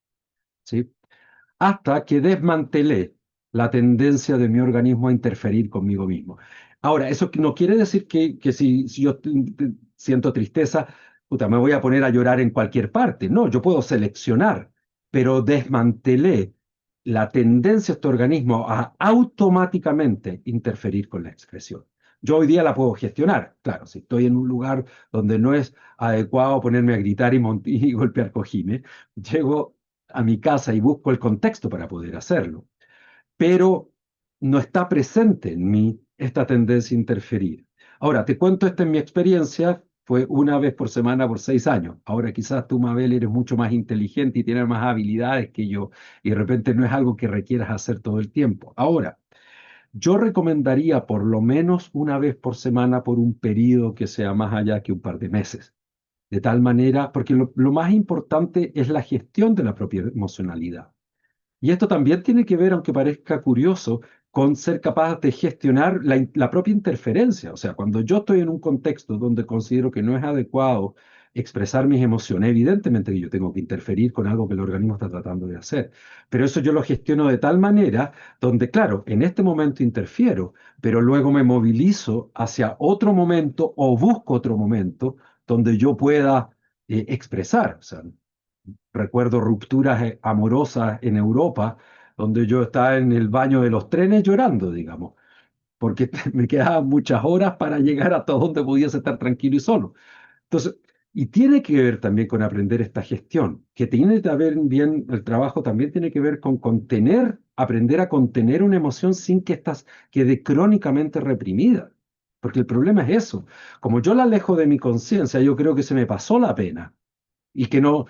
¿sí? Hasta que desmantelé la tendencia de mi organismo a interferir conmigo mismo. Ahora, eso no quiere decir que si yo siento tristeza, puta, me voy a poner a llorar en cualquier parte. No, yo puedo seleccionar, pero desmantelé la tendencia de este organismo a automáticamente interferir con la expresión. Yo hoy día la puedo gestionar. Claro, si estoy en un lugar donde no es adecuado ponerme a gritar y golpear cojines, llego a mi casa y busco el contexto para poder hacerlo. Pero no está presente en mí esta tendencia a interferir. Ahora, te cuento, esta en mi experiencia, fue una vez por semana por 6 años. Ahora quizás tú, Mabel, eres mucho más inteligente y tienes más habilidades que yo, y de repente no es algo que requieras hacer todo el tiempo. Ahora, yo recomendaría por lo menos una vez por semana por un periodo que sea más allá que un par de meses. De tal manera, porque lo más importante es la gestión de la propia emocionalidad. Y esto también tiene que ver, aunque parezca curioso, con ser capaz de gestionar la propia interferencia. O sea, cuando yo estoy en un contexto donde considero que no es adecuado expresar mis emociones, evidentemente que yo tengo que interferir con algo que el organismo está tratando de hacer. Pero eso yo lo gestiono de tal manera donde, claro, en este momento interfiero, pero luego me movilizo hacia otro momento o busco otro momento donde yo pueda expresar. O sea, recuerdo rupturas amorosas en Europa, donde yo estaba en el baño de los trenes llorando, digamos, porque me quedaban muchas horas para llegar hasta donde pudiese estar tranquilo y solo. Entonces, y tiene que ver también con aprender esta gestión, que tiene que ver bien, el trabajo también tiene que ver con contener, aprender a contener una emoción sin que esta quede crónicamente reprimida. Porque el problema es eso. Como yo la alejo de mi conciencia, yo creo que se me pasó la pena y que no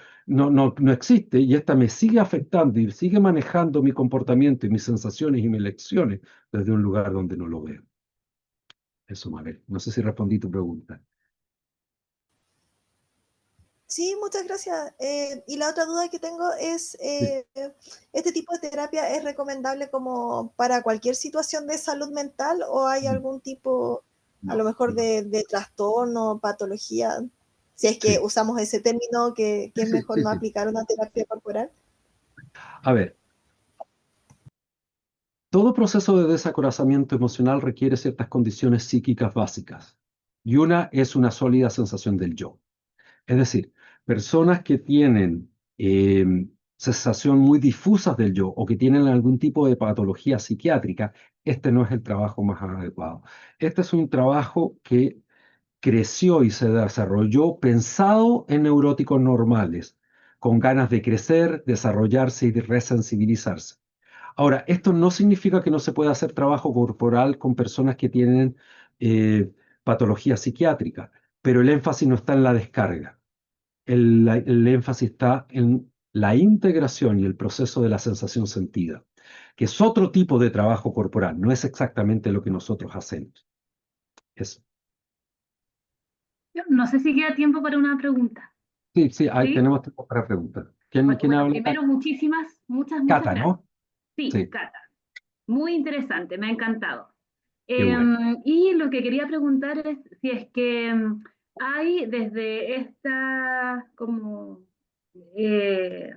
existe, y esta me sigue afectando y sigue manejando mi comportamiento y mis sensaciones y mis lecciones desde un lugar donde no lo veo. Eso, Mabel. No sé si respondí tu pregunta. Sí, muchas gracias. Y la otra duda que tengo es, Sí. ¿este tipo de terapia es recomendable como para cualquier situación de salud mental o hay No, algún tipo, a lo no, mejor, no. de trastorno, patología? Si es que Sí, usamos ese término, que sí, es sí, mejor sí, no sí. aplicar una terapia corporal. A ver, todo proceso de desacorazamiento emocional requiere ciertas condiciones psíquicas básicas, y una es una sólida sensación del yo. Es decir, personas que tienen sensación muy difusas del yo o que tienen algún tipo de patología psiquiátrica, este no es el trabajo más adecuado. Este es un trabajo que creció y se desarrolló pensado en neuróticos normales, con ganas de crecer, desarrollarse y de resensibilizarse. Ahora, esto no significa que no se pueda hacer trabajo corporal con personas que tienen patología psiquiátrica, pero el énfasis no está en la descarga. El énfasis está en la integración y el proceso de la sensación sentida, que es otro tipo de trabajo corporal, no es exactamente lo que nosotros hacemos. Es, No sé si queda tiempo para una pregunta. sí, sí, ¿Sí? tenemos tiempo para preguntas. ¿Quién Bueno, habla? primero muchas Cata, gracias. ¿no? Sí, Sí, Cata, muy interesante, me ha encantado. qué bueno. Y lo que quería preguntar es si es que hay desde esta, como, eh,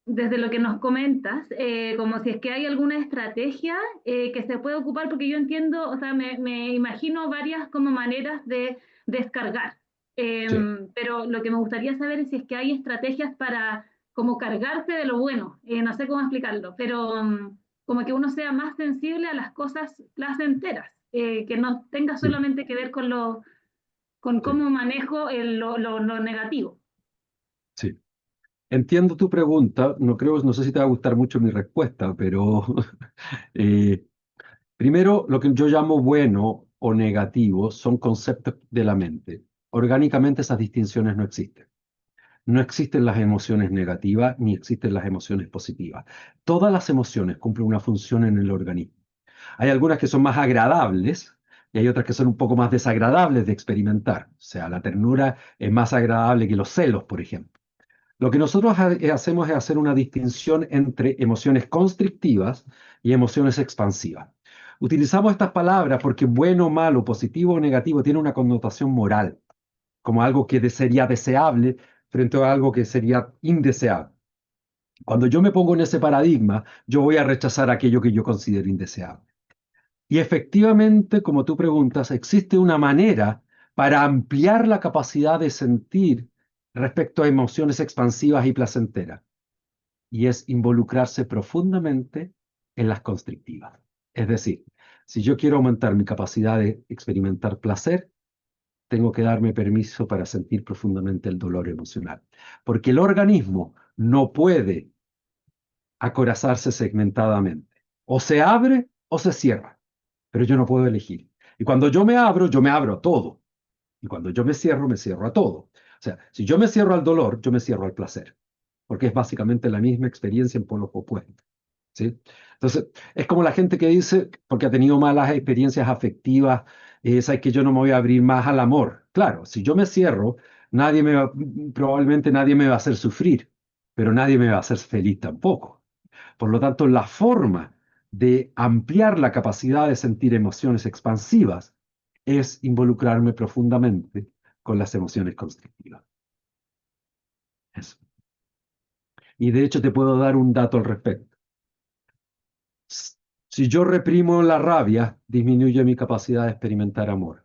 desde lo que nos comentas, como si es que hay alguna estrategia que se puede ocupar, porque yo entiendo, o sea, me imagino varias como maneras de descargar. Sí, Pero lo que me gustaría saber es si es que hay estrategias para como cargarse de lo bueno. No sé cómo explicarlo, pero como que uno sea más sensible a las cosas placenteras, que no tenga sí, solamente que ver con con sí, cómo manejo lo negativo. sí. Entiendo tu pregunta, no sé si te va a gustar mucho mi respuesta, pero eh, primero, lo que yo llamo bueno o negativo son conceptos de la mente. Orgánicamente esas distinciones no existen. No existen las emociones negativas ni existen las emociones positivas. Todas las emociones cumplen una función en el organismo. Hay algunas que son más agradables y hay otras que son un poco más desagradables de experimentar. O sea, la ternura es más agradable que los celos, por ejemplo. Lo que nosotros hacemos es hacer una distinción entre emociones constrictivas y emociones expansivas. Utilizamos estas palabras porque bueno, malo, positivo o negativo tiene una connotación moral, como algo que sería deseable frente a algo que sería indeseable. Cuando yo me pongo en ese paradigma, yo voy a rechazar aquello que yo considero indeseable. Y efectivamente, como tú preguntas, existe una manera para ampliar la capacidad de sentir respecto a emociones expansivas y placenteras, y es involucrarse profundamente en las constrictivas. Es decir, si yo quiero aumentar mi capacidad de experimentar placer, tengo que darme permiso para sentir profundamente el dolor emocional, porque el organismo no puede acorazarse segmentadamente. O se abre o se cierra, pero yo no puedo elegir. Y cuando yo me abro a todo. Y cuando yo me cierro a todo. O sea, si yo me cierro al dolor, yo me cierro al placer, porque es básicamente la misma experiencia en polos opuestos. ¿Sí? Entonces, es como la gente que dice, porque ha tenido malas experiencias afectivas, sabes que yo no me voy a abrir más al amor. Claro, si yo me cierro, probablemente nadie me va a hacer sufrir, pero nadie me va a hacer feliz tampoco. Por lo tanto, la forma de ampliar la capacidad de sentir emociones expansivas es involucrarme profundamente con las emociones constrictivas. Eso. Y de hecho te puedo dar un dato al respecto. Si yo reprimo la rabia, disminuye mi capacidad de experimentar amor.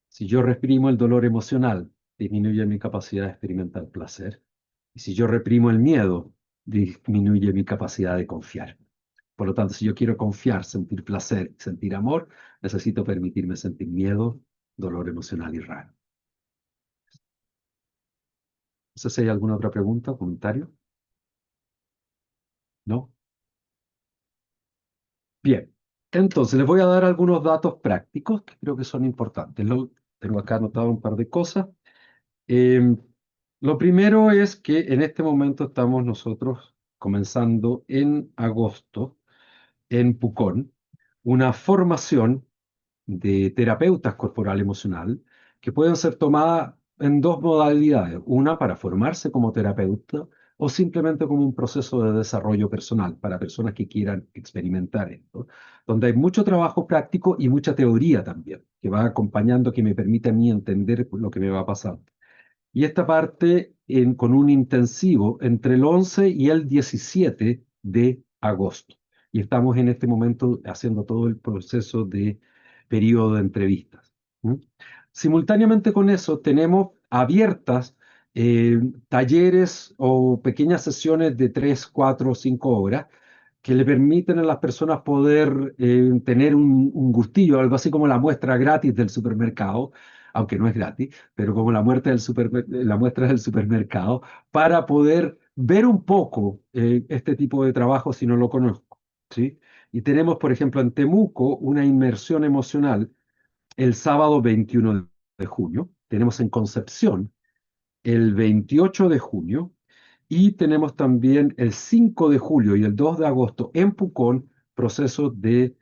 Si yo reprimo el dolor emocional, disminuye mi capacidad de experimentar placer. Y si yo reprimo el miedo, disminuye mi capacidad de confiar. Por lo tanto, si yo quiero confiar, sentir placer, sentir amor, necesito permitirme sentir miedo, dolor emocional y rabia. No sé si hay alguna otra pregunta o comentario. ¿No? Bien. Entonces, les voy a dar algunos datos prácticos que creo que son importantes. Tengo acá anotado un par de cosas. Eh, lo primero es que en este momento estamos nosotros comenzando en agosto en Pucón una formación de terapeutas corporal emocional que pueden ser tomadas en dos modalidades. Una para formarse como terapeuta o simplemente como un proceso de desarrollo personal para personas que quieran experimentar esto, donde hay mucho trabajo práctico y mucha teoría también, que va acompañando, que me permite a mí entender lo que me va pasando. Y esta parte con un intensivo entre el 11 y el 17 de agosto. Y estamos en este momento haciendo todo el proceso de periodo de entrevistas. ¿Mm? Simultáneamente con eso, tenemos abiertas talleres o pequeñas sesiones de 3, 4, 5 horas que le permiten a las personas poder tener un gustillo, algo así como la muestra gratis del supermercado, aunque no es gratis, pero como la muestra del supermercado, para poder ver un poco este tipo de trabajo si no lo conozco, ¿sí? Y tenemos, por ejemplo, en Temuco una inmersión emocional el sábado 21 de junio, tenemos en Concepción el 28 de junio y tenemos también el 5 de julio y el 2 de agosto en Pucón procesos de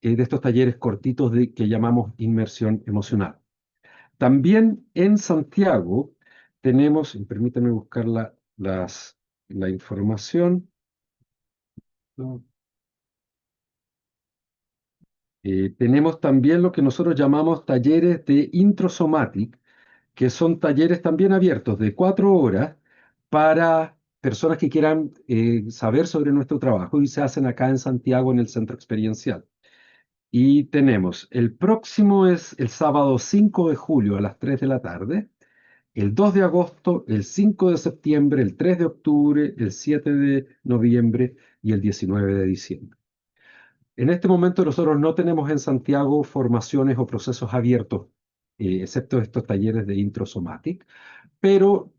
estos talleres cortitos que llamamos inmersión emocional. También en Santiago tenemos, y permítame buscar la información, ¿no? Tenemos también lo que nosotros llamamos talleres de introsomatic, que son talleres también abiertos de 4 horas para personas que quieran saber sobre nuestro trabajo y se hacen acá en Santiago en el centro experiencial. Y tenemos, el próximo es el sábado 5 de julio a las 3 de la tarde, el 2 de agosto, el 5 de septiembre, el 3 de octubre, el 7 de noviembre y el 19 de diciembre. En este momento nosotros no tenemos en Santiago formaciones o procesos abiertos, excepto estos talleres de Introsomatic, pero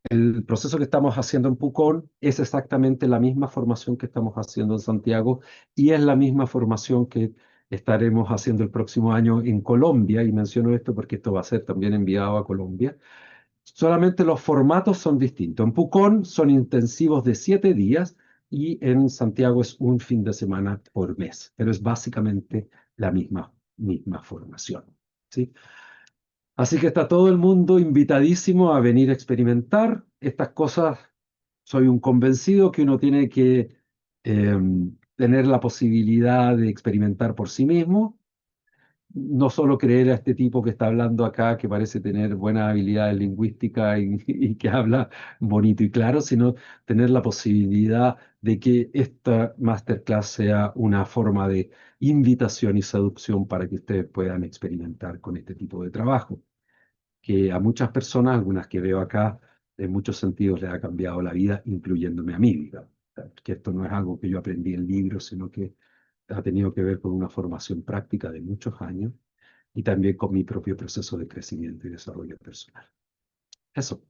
el proceso que estamos haciendo en Pucón es exactamente la misma formación que estamos haciendo en Santiago y es la misma formación que estaremos haciendo el próximo año en Colombia, y menciono esto porque esto va a ser también enviado a Colombia. Solamente los formatos son distintos. En Pucón son intensivos de 7 días y en Santiago es un fin de semana por mes, pero es básicamente la misma formación, ¿sí? Así que está todo el mundo invitadísimo a venir a experimentar estas cosas. Soy un convencido que uno tiene que tener la posibilidad de experimentar por sí mismo, no solo creer a este tipo que está hablando acá, que parece tener buenas habilidades lingüísticas y que habla bonito y claro, sino tener la posibilidad de que esta masterclass sea una forma de invitación y seducción para que ustedes puedan experimentar con este tipo de trabajo, que a muchas personas, algunas que veo acá, en muchos sentidos les ha cambiado la vida, incluyéndome a mí, digamos. Que esto no es algo que yo aprendí en libros, sino que ha tenido que ver con una formación práctica de muchos años y también con mi propio proceso de crecimiento y desarrollo personal. Eso.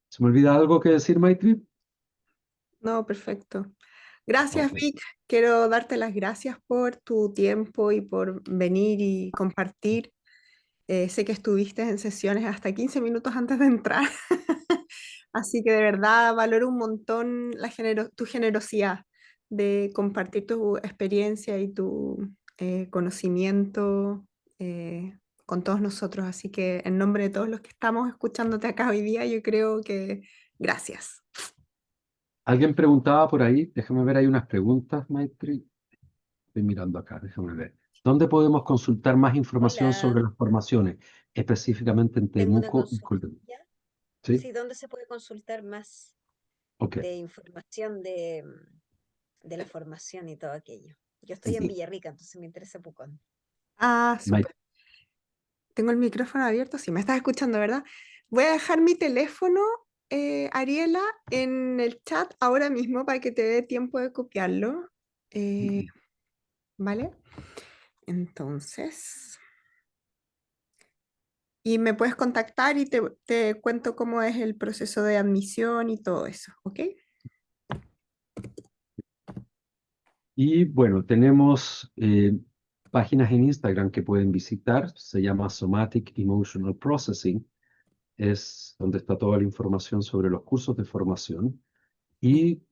¿Se me olvida algo que decir, Maitri? No, perfecto. Gracias, Ok. Vic. Quiero darte las gracias por tu tiempo y por venir y compartir. Sé que estuviste en sesiones hasta 15 minutos antes de entrar, así que de verdad valoro un montón tu generosidad de compartir tu experiencia y tu conocimiento con todos nosotros. Así que en nombre de todos los que estamos escuchándote acá hoy día, yo creo que gracias. Alguien preguntaba por ahí, déjame ver, hay unas preguntas, Maitri. Estoy mirando acá, déjame ver. ¿Dónde podemos consultar más información Hola, sobre las formaciones, específicamente en tengo una Temuco y consulta. Colombia? ¿Sí? Sí, ¿dónde se puede consultar más Ok. de información de la formación y todo aquello? Yo estoy en Villarrica, entonces me interesa Pucón. Ah, Mait- súper. Tengo el micrófono abierto, sí, me estás escuchando, ¿verdad? Voy a dejar mi teléfono, Ariela, en el chat ahora mismo para que te dé tiempo de copiarlo. ¿Vale? Entonces, y me puedes contactar y te cuento cómo es el proceso de admisión y todo eso, ¿ok? Y bueno, tenemos páginas en Instagram que pueden visitar, se llama Somatic Emotional Processing, es donde está toda la información sobre los cursos de formación. Y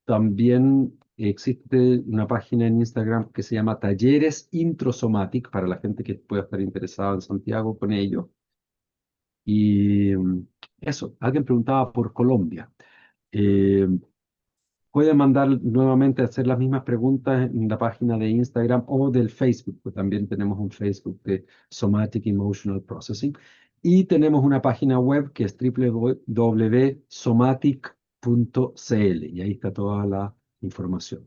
también existe una página en Instagram que se llama Talleres Introsomatic, para la gente que pueda estar interesada en Santiago con ello. Y eso, alguien preguntaba por Colombia. Eh, Pueden mandar nuevamente a hacer las mismas preguntas en la página de Instagram o del Facebook, pues también tenemos un Facebook de Somatic Emotional Processing. Y tenemos una página web que es www.somatic.cl y ahí está toda la información.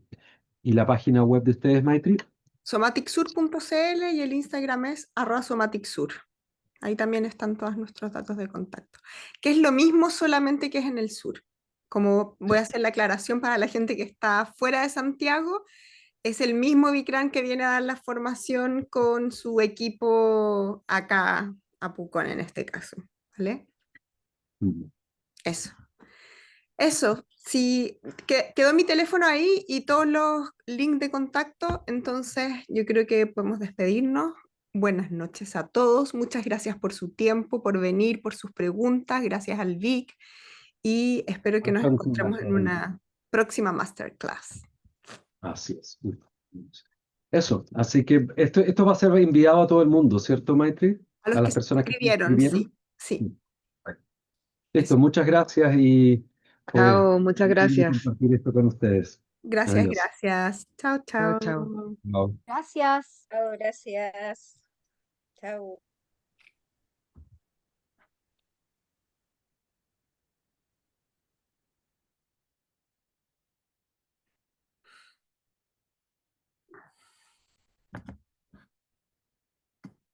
¿Y la página web de ustedes, Maitri? somaticsur.cl y el Instagram es @somaticsur. Ahí también están todos nuestros datos de contacto, que es lo mismo solamente que es en el sur. Como voy a hacer la aclaración para la gente que está fuera de Santiago, es el mismo Bicran que viene a dar la formación con su equipo acá a Pucón en este caso, ¿vale? Mm. Eso. Eso, si quedó mi teléfono ahí y todos los links de contacto, entonces yo creo que podemos despedirnos. Buenas noches a todos, muchas gracias por su tiempo, por venir, por sus preguntas, gracias al Vic y espero que nos encontremos en una próxima masterclass. Así es. Eso, así que esto va a ser enviado a todo el mundo, ¿cierto, Maitri? A los A que las se personas que se inscribieron, inscribieron. sí, sí. Bueno, listo, Eso. muchas gracias y Chao, muchas gracias. compartir esto con ustedes. Gracias, Adiós. gracias. Chao, Chao, chao. chao. Chao. Gracias. Chao, gracias. Chao.